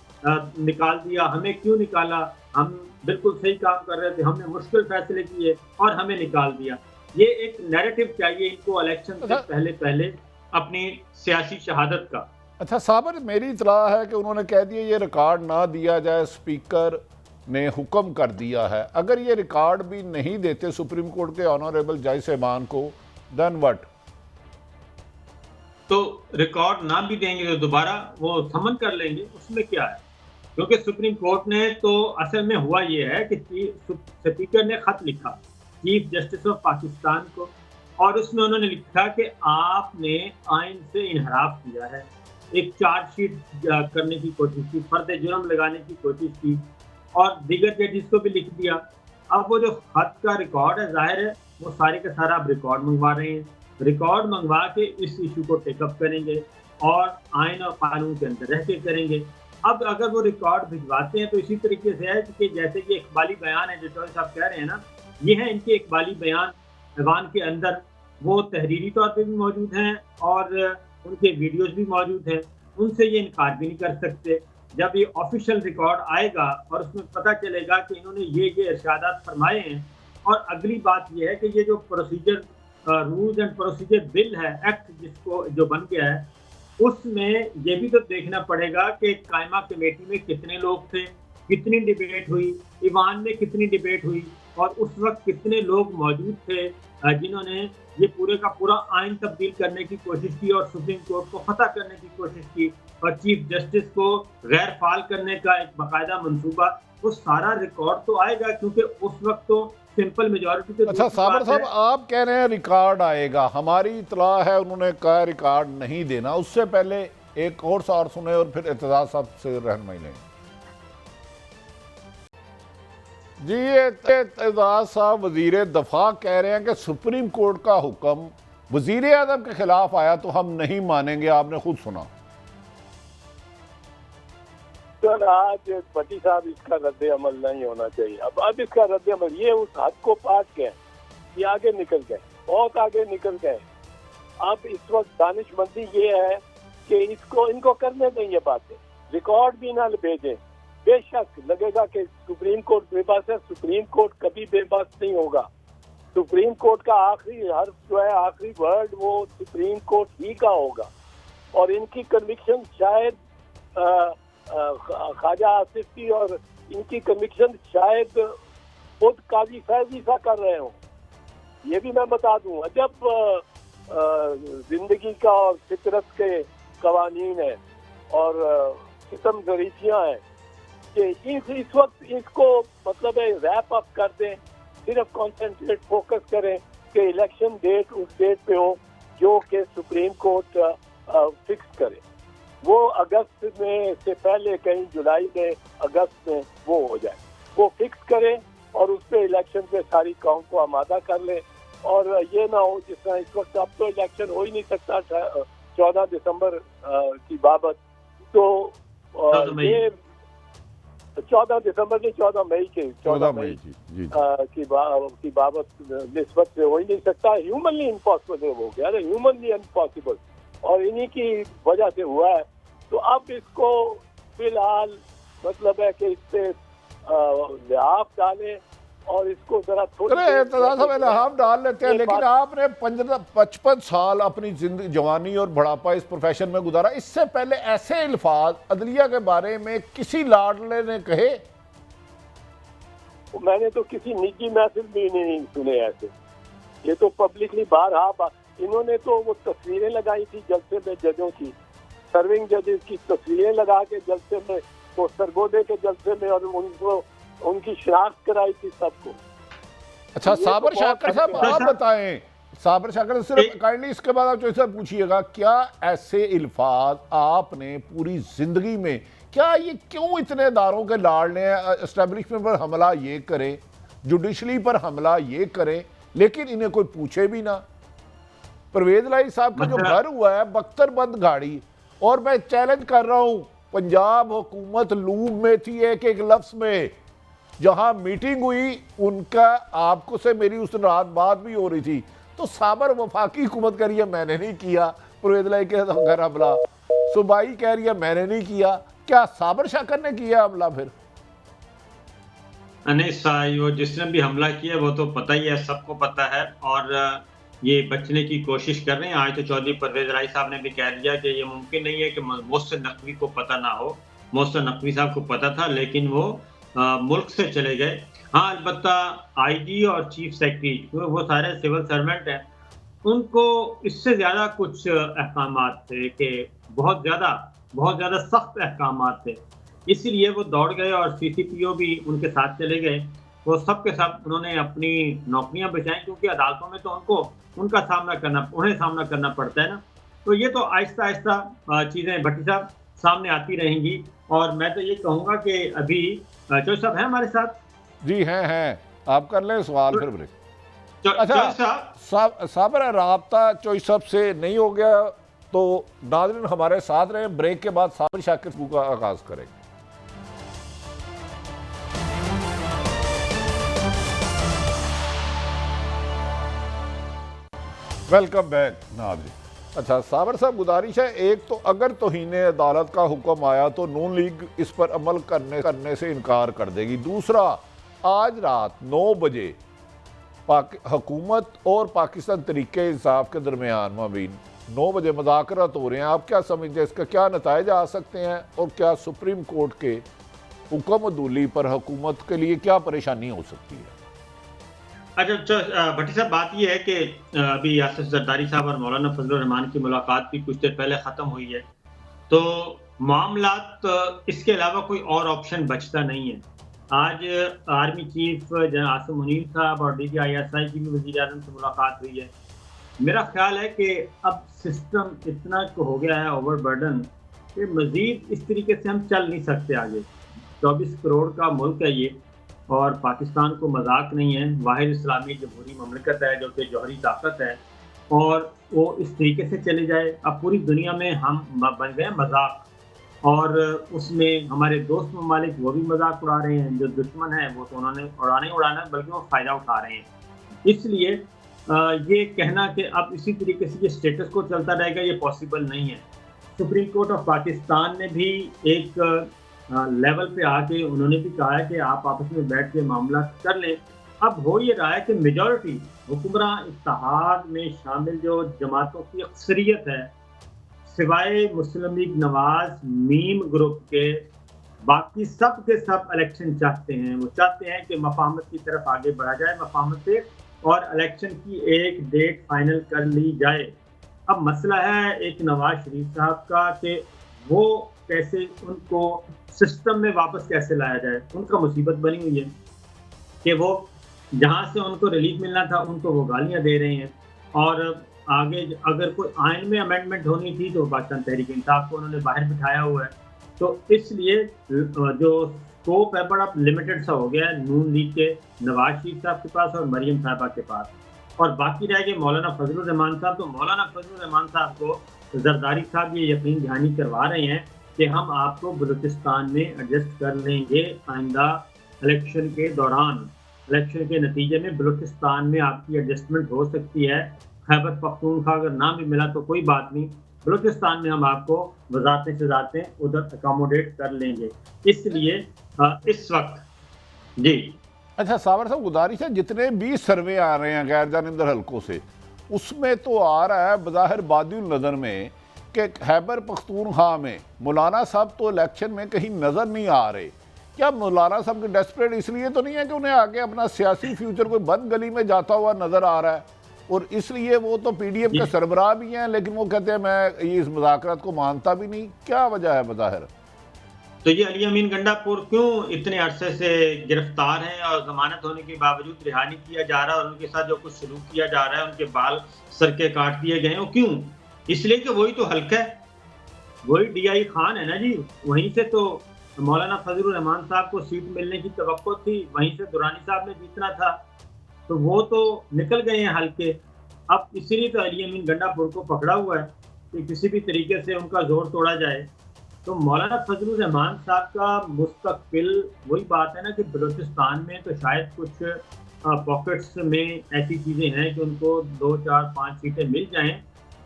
निकाल दिया, हमें क्यों निकाला, हम बिल्कुल सही काम कर रहे थे, हमने मुश्किल फैसले किए और हमें निकाल दिया। ये एक नैरेटिव चाहिए इनको इलेक्शन से पहले पहले अपनी सियासी शहादत का। अच्छा साबर, मेरी इतला है कि उन्होंने कह दिया ये रिकॉर्ड ना दिया जाए, स्पीकर ने हुक्म कर दिया है। अगर ये रिकॉर्ड भी नहीं देते सुप्रीम कोर्ट के ऑनरेबल जज साहबान को, देन व्हाट? तो रिकॉर्ड ना भी देंगे तो दोबारा वो समन कर लेंगे, उसमें क्या है। क्योंकि सुप्रीम कोर्ट ने तो असल में हुआ ये है कि स्पीकर ने खत लिखा चीफ जस्टिस ऑफ पाकिस्तान को, और उसमें उन्होंने लिखा कि आपने आइन से इनहराफ किया है, एक चार्जशीट करने की कोशिश की, फर्द जुर्म लगाने की कोशिश की, और दीगर जजिस को भी लिख दिया। अब वो जो खत का रिकॉर्ड है, जाहिर है वो सारे का सारा आप रिकॉर्ड मंगवा रहे हैं, रिकॉर्ड मंगवा के इस इशू को टेकअप करेंगे और आइन और कानून के अंदर रह के करेंगे। अब अगर वो रिकॉर्ड भिजवाते हैं तो इसी तरीके से है कि जैसे कि इकबाली बयान है जो चौधरी साहब कह रहे हैं ना, ये है इनके इकबाली बयान ऐवान के अंदर, वो तहरीरी तौर पे भी मौजूद हैं और उनके वीडियोस भी मौजूद हैं, उनसे ये इनकार भी नहीं कर सकते। जब ये ऑफिशियल रिकॉर्ड आएगा और उसमें पता चलेगा कि इन्होंने ये इरशादात फरमाए हैं, और अगली बात ये है कि ये जो procedure rules and procedure bill है, एक्ट जिसको जो बन गया है, उसमें ये भी तो देखना पड़ेगा कि कायमा कमेटी में कितने लोग थे, कितनी डिबेट हुई, ईवान में कितनी डिबेट हुई, और उस वक्त कितने लोग मौजूद थे जिन्होंने ये पूरे का पूरा आइन तब्दील करने की कोशिश की और सुप्रीम कोर्ट को फतह करने की कोशिश की, और चीफ जस्टिस को गैर फाल करने का एक बाकायदा मंसूबा, वो सारा रिकॉर्ड तो आएगा, क्योंकि उस वक्त तो सिंपल मेजॉरिटी से। अच्छा साबर साहब, आप कह रहे हैं रिकॉर्ड आएगा, हमारी इतला है उन्होंने कहा रिकॉर्ड नहीं देना। उससे पहले एक और सार सुने और फिर इत्तेजाद साहब से रहनुमाई लें। जी एतजाज साहब वजीर दफा कह रहे हैं कि सुप्रीम कोर्ट का हुक्म वजीर आजम के खिलाफ आया तो हम नहीं मानेंगे, आपने खुद सुना। सर आज भट्टी साहब इसका रद्द अमल नहीं होना चाहिए। अब इसका रद्द अमल ये उस हद को पाट गए, ये आगे निकल गए, बहुत आगे निकल गए। अब इस वक्त दानिशमंदी ये है कि इनको करने दें ये बातें, रिकॉर्ड भी ना भेजें। बेशक लगेगा कि सुप्रीम कोर्ट बेबस है, सुप्रीम कोर्ट कभी बेबस नहीं होगा। सुप्रीम कोर्ट का आखिरी हर्फ जो है, आखिरी वर्ड वो सुप्रीम कोर्ट ही का होगा। और इनकी कन्विक्शन शायद ख्वाजा आसिफ की और इनकी कन्विक्शन शायद खुद काजी फैजी सा कर रहे हो। ये भी मैं बता दूं, जब जिंदगी का और फितरत के कवानीन है और किस्म जरीफियाँ हैं कि इस वक्त इसको मतलब है रैप अप कर दें, सिर्फ कॉन्सेंट्रेट फोकस करें कि इलेक्शन डेट उस डेट पे हो जो कि सुप्रीम कोर्ट फिक्स करे। वो अगस्त में से पहले कहीं जुलाई में अगस्त में वो हो जाए, वो फिक्स करे और उस पर इलेक्शन पे सारी कौम को आमादा कर ले। और ये ना हो जिस तरह इस वक्त, अब तो इलेक्शन हो ही नहीं सकता 14 दिसंबर की बाबत, तो ये 14 दिसंबर नहीं 14 मई के 14 मई की बाबत निस्बत से हो ही नहीं सकता। ह्यूमनली इम्पॉसिबल हो गया, ह्यूमनली इम्पॉसिबल, और इन्हीं की वजह से हुआ है। तो अब इसको फिलहाल मतलब है कि इस पे लिहाफ डालें और इसको जरा लिहाफ डाल लेते हैं। लेकिन आपने 55 साल अपनी जिंदगी, जवानी और बुढ़ापा इस प्रोफेशन में गुजारा, इससे पहले ऐसे अल्फाज अदलिया के बारे में किसी लाडले ने कहे? मैंने तो किसी निजी महफिल भी नहीं सुने ऐसे। ये तो पब्लिकली बाहर इन्होंने तो वो तस्वीरें लगाई थी जलसे में जजों की, सर्विंग जजेस की तस्वीरें लगा के जलसे में, वो सरगोदे के जलसे में, और उनको उनकी शनाख्त कराई थी सबको। अच्छा साबर शाकर साहब आप बताएं, साबर शाकर सिर्फ काइंडली इसके बाद आप चौधरी पूछिएगा, क्या ऐसे अल्फाज आपने पूरी जिंदगी में, क्या ये क्यों इतने इदारों के लाडले हैं, एस्टेब्लिशमेंट पर हमला ये करें, जुडिशरी पर हमला ये करें, लेकिन इन्हें कोई पूछे भी ना? परवेज लाई साहब का जो घर हुआ है बख्तरबंद गाड़ी, और मैं चैलेंज कर रहा हूं, पंजाब हुकूमत लूम में थी एक एक लफ्ज में, जहां मीटिंग हुई उनका आपको से मेरी उस रात बात भी हो रही थी, तो साबर वफाकी हुकूमत कह रही है मैंने नहीं किया परवेज लाई के घर हमला, सूबाई कह रही है मैंने नहीं किया, क्या साबर शाकर ने किया हमला? फिर नहीं, वो जिसने भी हमला किया वो तो पता ही है, सबको पता है, और ये बचने की कोशिश कर रहे हैं। आज तो चौधरी परवेज राय साहब ने भी कह दिया कि ये मुमकिन नहीं है कि मोहसिन नकवी को पता ना हो। मोहसिन नकवी साहब को पता था, लेकिन वो मुल्क से चले गए। हाँ, अलबत्ता आईजी और चीफ सेक्रेटरी वो सारे सिविल सर्वेंट हैं, उनको इससे ज़्यादा कुछ अहकामात थे कि बहुत ज़्यादा सख्त अहकामात थे, इसीलिए वो दौड़ गए और CCPO भी उनके साथ चले गए। वो सबके साथ उन्होंने अपनी नौकरियां बचाई, क्योंकि अदालतों में तो उन्हें सामना करना पड़ता है ना। तो ये तो आहिस्ता आहिस्ता चीज़ें भट्टी साहब सामने आती रहेंगी। और मैं तो ये कहूँगा कि अभी चौधरी साहब हैं हमारे साथ? जी हैं, आप कर लें सवाल फिर ब्रेक। अच्छा साबर राब्ता चौधरी साहब से नहीं हो गया तो नाज़रीन हमारे साथ रहे, ब्रेक के बाद साबर शाकिर का आगाज़ करेंगे। वेलकम बैक नाज़रीन। अच्छा साबर साहब, गुजारिश है, एक तो अगर तौहीन अदालत का हुक्म आया तो नून लीग इस पर अमल करने से इनकार कर देगी। दूसरा, आज रात 9 बजे हुकूमत और पाकिस्तान तरीके इंसाफ के दरमियान माबीन 9 बजे मुज़ाकरात हो रहे हैं। आप क्या समझते हैं, इसका क्या नताइज आ सकते हैं, और क्या सुप्रीम कोर्ट के हुक्म अदूली पर हुकूमत के लिए क्या परेशानी हो सकती है? अच्छा भट्टी साहब, बात यह है कि अभी आसिफ जरदारी साहब और मौलाना फजलुर रहमान की मुलाकात भी कुछ देर पहले ख़त्म हुई है, तो मामलात इसके अलावा कोई और ऑप्शन बचता नहीं है। आज army chief general Asim Munir साहब और DGI/ISI की भी वज़ीर आज़म से मुलाकात हुई है। मेरा ख्याल है कि अब सिस्टम इतना हो गया है ओवरबर्डन कि मज़ीद इस तरीके से हम चल नहीं सकते आगे। 24 करोड़ का मुल्क है ये, और पाकिस्तान को मजाक नहीं है। वाहिद इस्लामी जमहूरी ममलकत है जो कि जौहरी ताकत है, और वो इस तरीके से चले जाए। अब पूरी दुनिया में हम बन गए मजाक, और उसमें हमारे दोस्त ममालिक वो भी मजाक उड़ा रहे हैं। जो दुश्मन है वो तो उन्होंने उड़ाना बल्कि वो फ़ायदा उठा रहे हैं। इसलिए ये कहना कि अब इसी तरीके से ये स्टेटस को चलता रहेगा, ये पॉसिबल नहीं है। सुप्रीम कोर्ट ऑफ पाकिस्तान ने भी एक लेवल पे आके उन्होंने भी कहा है कि आप आपस में बैठ के मामला कर लें। अब हो ये रहा है कि मेजॉरिटी हुक्मरान इत्तेहाद में शामिल जो जमातों की अक्सरियत है, सिवाय मुस्लिम लीग नवाज मीम ग्रुप के, बाकी सब के सब इलेक्शन चाहते हैं। वो चाहते हैं कि मफाहमत की तरफ आगे बढ़ा जाए, मफाहमत से, और इलेक्शन की एक डेट फाइनल कर ली जाए। अब मसला है एक नवाज शरीफ साहब का कि वो कैसे उनको सिस्टम में वापस कैसे लाया जाए। उनका मुसीबत बनी हुई है कि वो जहाँ से उनको रिलीफ मिलना था उनको वो गालियाँ दे रहे हैं, और आगे अगर कोई आइन में अमेंडमेंट होनी थी तो पाकिस्तान तहरीक इंसाफ को उन्होंने बाहर बिठाया हुआ है। तो इसलिए जो स्कोप है बड़ा लिमिटेड सा हो गया है नून लीग के नवाज शरीफ साहब के पास और मरियम साहबा के पास, और बाकी रह गए मौलाना फजलुर रहमान साहब। तो मौलाना फजलुर रहमान साहब को जरदारी साहब ये यकीन दहानी करवा रहे हैं कि हम आपको बलूचिस्तान में एडजस्ट कर लेंगे आइंदा इलेक्शन के दौरान। इलेक्शन के नतीजे में बलूचिस्तान में आपकी एडजस्टमेंट हो सकती है। खैबर पख्तूनख्वा अगर ना भी मिला तो कोई बात नहीं, बलूचिस्तान में हम आपको वजारतें शजारतें उधर अकोमोडेट कर लेंगे। इसलिए इस वक्त जी। अच्छा सावर साहब, गुजारिश है, जितने भी सर्वे आ रहे हैं गैर जानिंदर हलकों से, उसमें तो आ रहा है बज़ाहिर बादिल नज़र में कि खैबर पख्तूनख्वा में मौलाना साहब तो इलेक्शन में कहीं नज़र नहीं आ रहे। क्या मौलाना साहब के डेस्परेट इसलिए तो नहीं है कि उन्हें आगे अपना सियासी फ्यूचर कोई बंद गली में जाता हुआ नज़र आ रहा है, और इसलिए वो तो पीडीएम के सरबराह भी हैं, लेकिन वो कहते हैं मैं इस मुज़ाकरात को मानता भी नहीं? क्या वजह है बज़ाहिर? तो ये अली अमीन गंडापुर क्यों इतने अरसे से गिरफ्तार हैं और जमानत होने के बावजूद रिहा नहीं किया जा रहा, और उनके साथ जो कुछ सलूक किया जा रहा है, उनके बाल सर के काट दिए गए हैं, वो क्यों? इसलिए कि वही तो हल्का है, वही डीआई खान है ना जी। वहीं से तो मौलाना फजलुर रहमान साहब को सीट मिलने की तवक्को थी, वहीं से दुरानी साहब ने जीतना था, तो वो तो निकल गए हैं हल्के। अब इसीलिए तो अली अमीन गंडापुर को पकड़ा हुआ है कि किसी भी तरीके से उनका जोर तोड़ा जाए। तो मौलाना फजलुर रहमान साहब का मुस्तकबिल वही बात है ना कि बलूचिस्तान में तो शायद कुछ पॉकेट्स में ऐसी चीज़ें हैं कि उनको 2, 4, 5 सीटें मिल जाएं।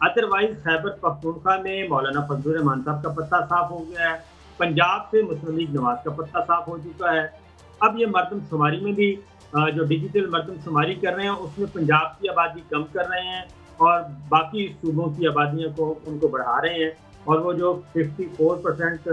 अदरवाइज खैबर पख्तूनख्वा में मौलाना फजलुर रहमान साहब का पत्ता साफ हो गया है, पंजाब से मुस्लिम लीग नवाज का पत्ता साफ हो चुका है। अब ये मरदमशुमारी में भी जो डिजिटल मरदमशुमारी कर रहे हैं उसमें पंजाब की आबादी कम कर रहे हैं और बाकी सूबों की आबादियों को उनको बढ़ा रहे हैं, और वो जो 54%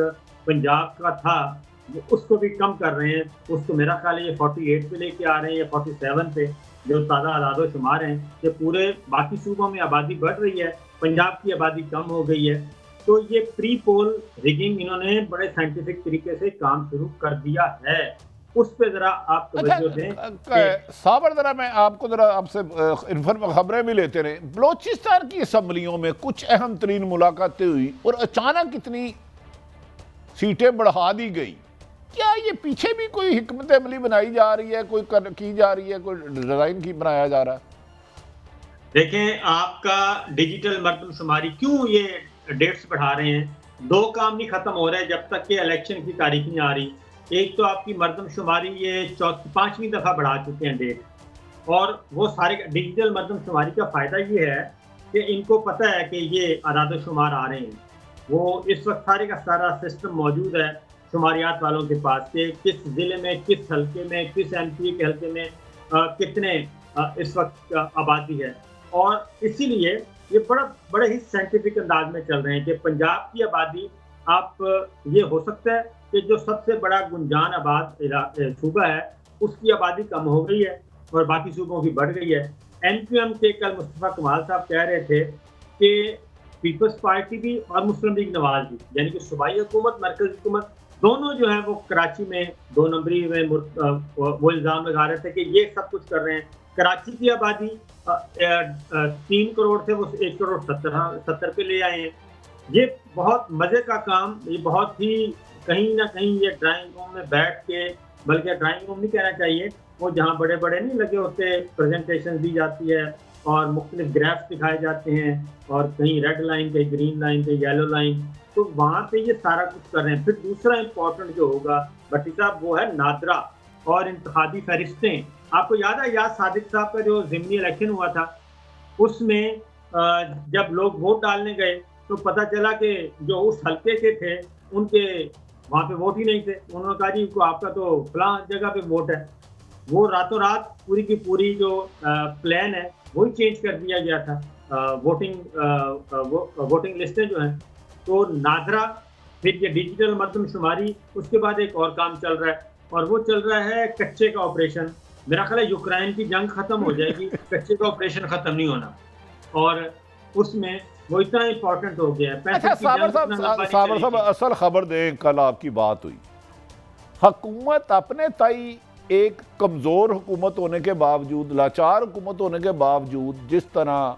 पंजाब का था उसको भी कम कर रहे हैं। उसको मेरा ख्याल है ये 48 पे लेके आ रहे हैं या 47 पे, जो ताज़ा आदादो शुमार हैं कि पूरे बाकी सूबों में आबादी बढ़ रही है, पंजाब की आबादी कम हो गई है। तो ये प्री पोल रिगिंग इन्होंने बड़े साइंटिफिक तरीके से काम शुरू कर दिया है, उस पे जरा आप तवज्जो दें। साबर जरा मैं आपको जरा आपसे खबरें भी लेते रहे। बलोचिस्तान की असम्बलियों में कुछ अहम तरीन मुलाकातें हुई और अचानक इतनी सीटें बढ़ा दी गई। क्या ये पीछे भी कोई हिकमत अमली बनाई जा रही है, कोई की जा रही है, कोई डिजाइन की बनाया जा रहा है? देखें, आपका डिजिटल मरदमशुमारी क्यों ये डेट्स बढ़ा रहे हैं? दो काम नहीं खत्म हो रहे जब तक कि इलेक्शन की तारीख नहीं आ रही। एक तो आपकी मरदमशुमारी ये 5वीं दफ़ा बढ़ा चुके हैं डेट, और वो सारे डिजिटल मरदमशुमारी का फ़ायदा ये है कि इनको पता है कि ये आदाद-ओ-शुमार आ रहे हैं। वो इस वक्त सारे का सारा सिस्टम मौजूद है शुमारियात वालों के पास कि किस ज़िले में, किस हल्के में, किस एमपी के हल्के में कितने इस वक्त आबादी है। और इसीलिए ये बड़े ही साइंटिफिक अंदाज में चल रहे हैं कि पंजाब की आबादी आप ये हो सकता है कि जो सबसे बड़ा गुंजान आबाद सूबा है उसकी आबादी कम हो गई है और बाकी सूबों की बढ़ गई है। एनपीएम के कल मुस्तफा कमाल साहब कह रहे थे कि पीपल्स पार्टी भी और मुस्लिम लीग नवाज भी, यानी कि सूबाई हुकूमत, मरकज़ी हुकूमत, दोनों जो है वो कराची में 2 नंबरी में वो इल्ज़ाम लगा रहे थे कि ये सब कुछ कर रहे हैं। कराची की आबादी 3 करोड़ से वो 1 करोड़ 70 पे ले आए हैं। ये बहुत मज़े का काम, ये बहुत ही कहीं ना कहीं ये ड्राइंग रूम में बैठ के बल्कि ड्राइंग रूम नहीं कहना चाहिए, वो जहाँ बड़े बड़े नहीं लगे होते, प्रेजेंटेशन दी जाती है और मुख्तलिफ ग्राफ्स दिखाए जाते हैं और कहीं रेड लाइन, कहीं ग्रीन लाइन, कहीं येलो लाइन, तो वहाँ पे ये सारा कुछ कर रहे हैं। फिर दूसरा इम्पोर्टेंट जो होगा भट्टी साहब, वो है नादरा और इंतखाबी फहरिस्तें। आपको याद है याद सादिक साहब का जो ज़िमनी इलेक्शन हुआ था, उसमें जब लोग वोट डालने गए तो पता चला कि जो उस हल्के के थे उनके वहाँ पे वोट ही नहीं थे। उन्होंने कहा जी को आपका तो फलां जगह पे वोट है। वो रातों रात पूरी की पूरी जो प्लान है वही चेंज कर दिया गया था। वोटिंग लिस्टें जो हैं, तो नादरा, फिर ये डिजिटल मरदमशुमारी, उसके बाद एक और काम चल रहा है और वो चल रहा है कच्चे का ऑपरेशन। मेरा ख्याल है यूक्रेन की जंग खत्म हो जाएगी, कच्चे का ऑपरेशन खत्म नहीं होना, और उसमें वो इतना इम्पोर्टेंट हो गया है। अच्छा साबर साहब असल खबर दें, कल आपकी बात हुई, हुकूमत अपने ताई एक कमज़ोर हुकूमत होने के बावजूद, लाचार हुकूमत होने के बावजूद जिस तरह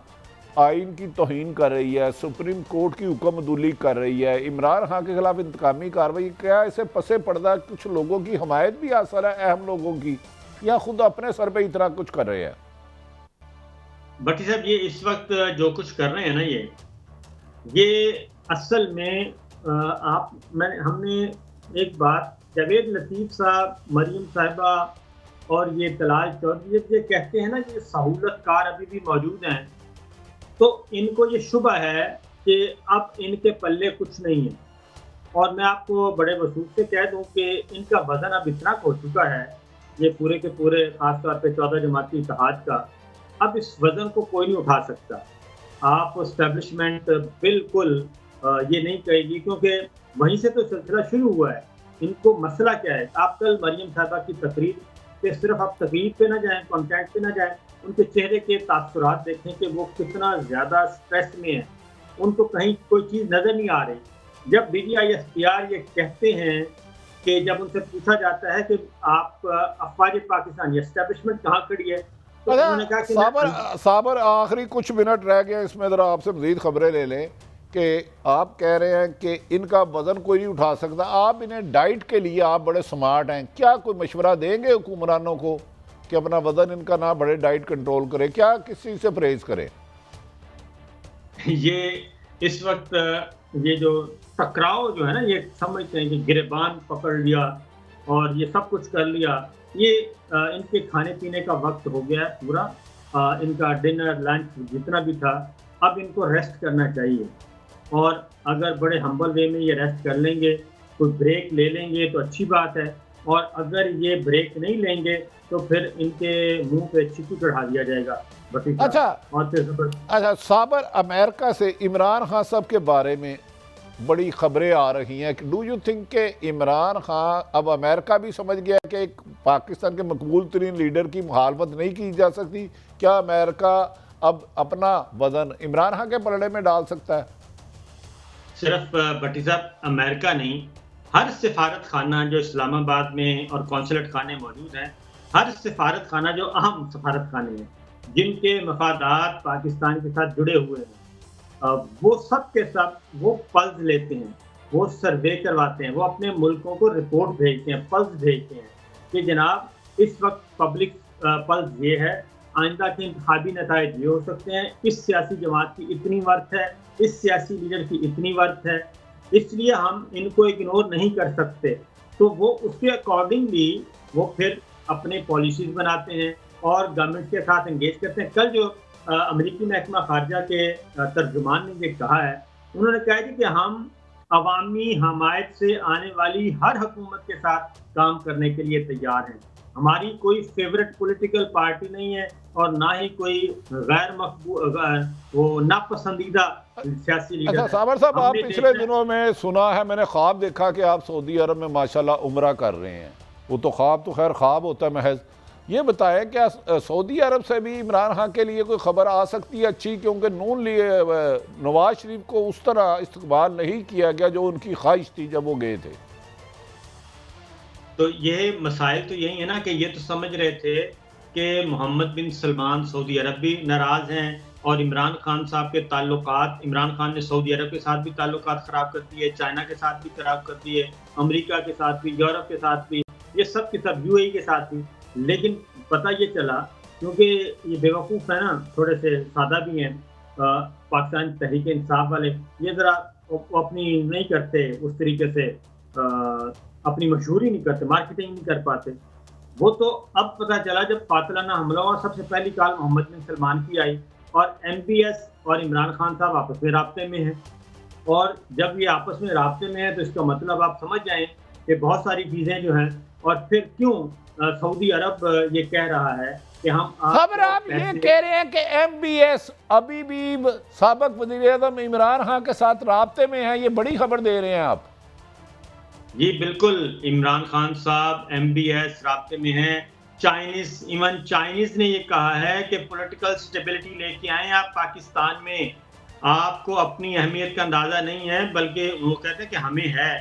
आइन की तौहीन कर रही है, सुप्रीम कोर्ट की हुक्मदुली कर रही है, इमरान खान के खिलाफ इंतकामी कार्रवाई, क्या इसे पसे पर्दा कुछ लोगों की हमायत भी असर है, अहम लोगों की, या खुद अपने सर पे इतना कुछ कर रहे हैं? भट्टी साहब, ये इस वक्त जो कुछ कर रहे हैं ना, ये असल में हमने एक बात, जावेद लतीफ़ साहब, मरीम साहिबा और ये तलाल चौधरी ये कहते हैं ना कि सहूलतकार अभी भी मौजूद हैं, तो इनको ये शुबा है कि अब इनके पल्ले कुछ नहीं है। और मैं आपको बड़े वसूख से कह दूं कि इनका वजन अब इतना हो चुका है, ये पूरे के पूरे खासतौर पे 14 जमाती इत्तेहाद का, अब इस वजन को कोई नहीं उठा सकता। आप इस्टेब्लिशमेंट बिल्कुल ये नहीं कहेगी, क्योंकि वहीं से तो सिलसिला शुरू हुआ है। इनको मसला क्या है? आप कल मरियम साहबा की तकरीर पे सिर्फ आप तकरीर पे ना जाएं, कंटेंट पे ना जाएं, उनके चेहरे के तासुरात देखें कि वो कितना ज़्यादा स्ट्रेस में है। उनको कहीं कोई चीज़ नज़र नहीं आ रही। जब BDISPR ये कहते हैं कि जब उनसे पूछा जाता है कि आप अफवाज पाकिस्तान एस्टेब्लिशमेंट कहाँ खड़ी है, तो उन्होंने कहा कि साबर आखिरी कुछ मिनट रह गए, इसमें ज़रा आपसे मज़ीद खबरें ले लें कि आप कह रहे हैं कि इनका वज़न कोई नहीं उठा सकता। आप इन्हें डाइट के लिए, आप बड़े स्मार्ट हैं, क्या कोई मशवरा देंगे हुक्मरानों को कि अपना वज़न इनका ना बढ़े, डाइट कंट्रोल करें, क्या किस चीज़ से परहेज़ करें? ये इस वक्त ये जो टकराव जो है ना, ये समझते हैं कि गिरबान पकड़ लिया और ये सब कुछ कर लिया, ये इनके खाने पीने का वक्त हो गया है पूरा। इनका डिनर लंच जितना भी था, अब इनको रेस्ट करना चाहिए। और अगर बड़े हम्बल वे में ये रेस्ट कर लेंगे, कोई ब्रेक ले लेंगे तो अच्छी बात है, और अगर ये ब्रेक नहीं लेंगे तो फिर इनके मुंह पे चिकू चढ़ा दिया जाएगा। अच्छा साबर, अमेरिका से इमरान खान साहब के बारे में बड़ी खबरें आ रही हैं। डू यू थिंक कि इमरान खान, अब अमेरिका भी समझ गया कि एक पाकिस्तान के मकबूल तरीन लीडर की मुखालफत नहीं की जा सकती, क्या अमेरिका अब अपना वजन इमरान खान के पलड़े में डाल सकता है? सिर्फ भट्टी साहब, अमेरिका नहीं, हर सिफारत खाना जो इस्लामाबाद में और कौंसलेट खाने मौजूद हैं, हर सिफारत खाना जो अहम सिफारत खाने हैं जिनके मफादात पाकिस्तान के साथ जुड़े हुए हैं, वो सब के सब वो पल्स लेते हैं, वो सर्वे करवाते हैं, वो अपने मुल्कों को रिपोर्ट भेजते हैं, पल्स भेजते हैं कि जनाब इस वक्त पब्लिक पल्स ये है, आइंदा के इंतखाबी नताइज ये हो सकते हैं, इस सियासी जमात की इतनी वर्थ है, इस सियासी लीडर की इतनी वर्थ है, इसलिए हम इनको इग्नोर नहीं कर सकते। तो वो उसके अकॉर्डिंगली वो फिर अपने पॉलिसीज बनाते हैं और गवर्नमेंट के साथ एंगेज करते हैं। कल जो अमेरिकी महकमा खारजा के तर्जुमान ने ये कहा है, उन्होंने कहा है कि हम अवामी हमायत से आने वाली हर हुकूमत के साथ काम करने के लिए तैयार हैं। हमारी कोई फेवरेट पॉलिटिकल पार्टी नहीं है और ना ही कोई गैर वो नापसंदीदा सियासी लीडर। अच्छा साबर साहब, आप पिछले दिनों में सुना है, मैंने ख्वाब देखा कि आप सऊदी अरब में माशाल्लाह उम्रा कर रहे हैं। वो तो ख्वाब तो खैर ख्वाब होता है महज। ये बताएं क्या सऊदी अरब से भी इमरान खान के लिए कोई खबर आ सकती है अच्छी, क्योंकि नून लिए नवाज शरीफ को उस तरह इस्तकबाल नहीं किया गया जो उनकी ख्वाहिश थी जब वो गए थे? तो ये मसाइल तो यही है ना कि ये तो समझ रहे थे कि मोहम्मद बिन सलमान सऊदी अरब भी नाराज हैं और इमरान खान साहब के ताल्लुकात, इमरान खान ने सऊदी अरब के साथ भी ताल्लुकात ख़राब कर दिए, चाइना के साथ भी ख़राब कर दिए, अमेरिका के साथ भी, यूरोप के साथ भी। ये सब के सब यूएई के साथ थी, लेकिन पता ये चला, क्योंकि ये बेवकूफ़ है ना, थोड़े से सादा भी हैं पाकिस्तान तहरीक इंसाफ वाले, ये ज़रा अपनी नहीं करते उस तरीके से, अपनी मशहूरी नहीं करते, मार्केटिंग नहीं कर पाते। वो तो अब पता चला जब कातिलाना हमला हुआ, सबसे पहली कॉल मोहम्मद बिन सलमान की आई और MBS और इमरान खान साहब आपस में राब्ते में हैं, और जब ये आपस में राब्ते में है तो इसका मतलब आप समझ जाएं कि बहुत सारी चीज़ें जो हैं, और फिर क्यों सऊदी अरब ये कह रहा है कि हम खबर आप ये कह रहे हैं कि MBS अभी भी साबिक वज़ीर-ए-आज़म इमरान खान के साथ राब्ते में है, ये बड़ी खबर दे रहे हैं आप? जी बिल्कुल, इमरान खान साहब MBS राब्ते में हैं। इवन चाइनीज ने ये कहा है कि पॉलिटिकल स्टेबिलिटी लेके आए आप पाकिस्तान में, आपको अपनी अहमियत का अंदाज़ा नहीं है, बल्कि वो कहते हैं कि हमें है।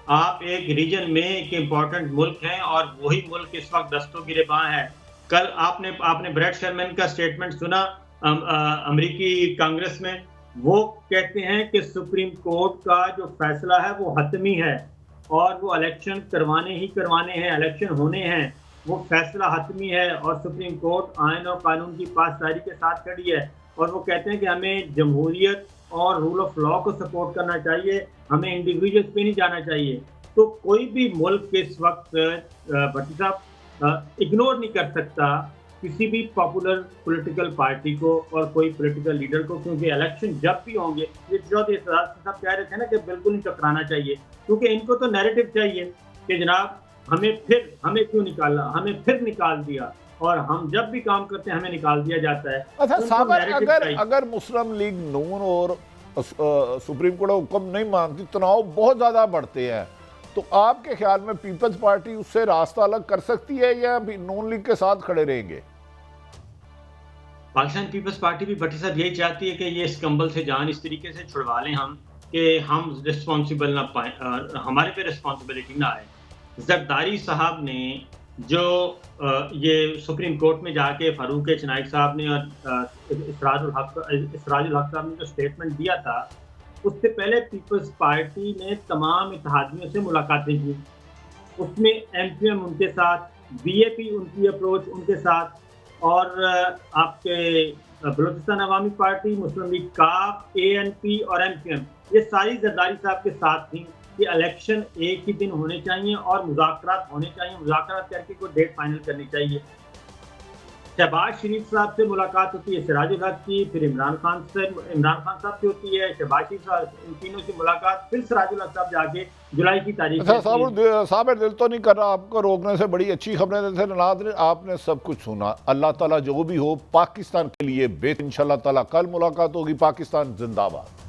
आप एक रीजन में एक इम्पॉर्टेंट मुल्क हैं और वही मुल्क इस वक्त दस्तों गिरेबां है। कल आपने ब्रेट शर्मैन का स्टेटमेंट सुना अमेरिकी कांग्रेस में, वो कहते हैं कि सुप्रीम कोर्ट का जो फैसला है वो हतमी है और वो इलेक्शन करवाने ही करवाने हैं, इलेक्शन होने हैं, वो फैसला हतमी है और सुप्रीम कोर्ट आइन और कानून की पासदारी के साथ खड़ी है। और वो कहते हैं कि हमें जमहूरियत और रूल ऑफ लॉ को सपोर्ट करना चाहिए, हमें इंडिविजुअल्स पे नहीं जाना चाहिए। तो कोई भी मुल्क इस वक्त भट्टी साहब इग्नोर नहीं कर सकता किसी भी पॉपुलर पॉलिटिकल पार्टी को और कोई पॉलिटिकल लीडर को, क्योंकि इलेक्शन जब भी होंगे, ये चौधरी साहब कह रहे थे ना कि बिल्कुल नहीं टकराना चाहिए, क्योंकि इनको तो नैरेटिव चाहिए कि जनाब हमें क्यों निकाला, हमें फिर निकाल दिया, और हम जब भी काम करते हैं हमें निकाल दिया जाता है। अच्छा साबर, अगर मुस्लिम लीग नून और सुप्रीम कोर्ट हुक्म नहीं मानती, तनाव बहुत ज़्यादा बढ़ते हैं, तो आपके ख्याल में पीपल्स पार्टी उससे रास्ता अलग कर सकती है या नून लीग के साथ खड़े रहेंगे? पाकिस्तान पीपल्स पार्टी भी भट्टी साहब यही चाहती है कि ये इस कंबल से जान इस तरीके से छुड़वा लें हम कि हम रिस्पॉन्सिबल ना पाए, हमारे पे रिस्पॉन्सिबिलिटी ना आए। जरदारी साहब ने जो ये सुप्रीम कोर्ट में जाके फारूक चनाइक साहब ने और इसराजुल हक साहब ने जो स्टेटमेंट दिया था, उससे पहले पीपल्स पार्टी ने तमाम इत्तेहादियों से मुलाकातें की। उसमें MPM उनके साथ, BAP उनकी अप्रोच उनके साथ, और आपके बलूचिस्तान अवामी पार्टी, मुस्लिम लीग काफ, ANP और MPM, ये सारी जरदारी साहब के साथ थी कि इलेक्शन एक ही दिन होने चाहिए और मुज़ाकरात होने चाहिए, मुज़ाकरात करके कोई डेट फाइनल करनी चाहिए। शहबाज शरीफ साहब से मुलाकात होती है, सिराजुल हक की, फिर इमरान खान साहब से होती है, शहबाज शरीफ साहब, इन तीनों से मुलाकात, फिर सिराजुल हक साहब जाके जुलाई की तारीख। अच्छा साबिर, दिल तो नहीं कर रहा आपको रोकने से, बड़ी अच्छी खबरें देते नाज़रीन, आपने सब कुछ सुना। अल्लाह ताला जो भी हो पाकिस्तान के लिए बेहतर, इंशाअल्लाह ताला कल मुलाकात होगी। पाकिस्तान जिंदाबाद।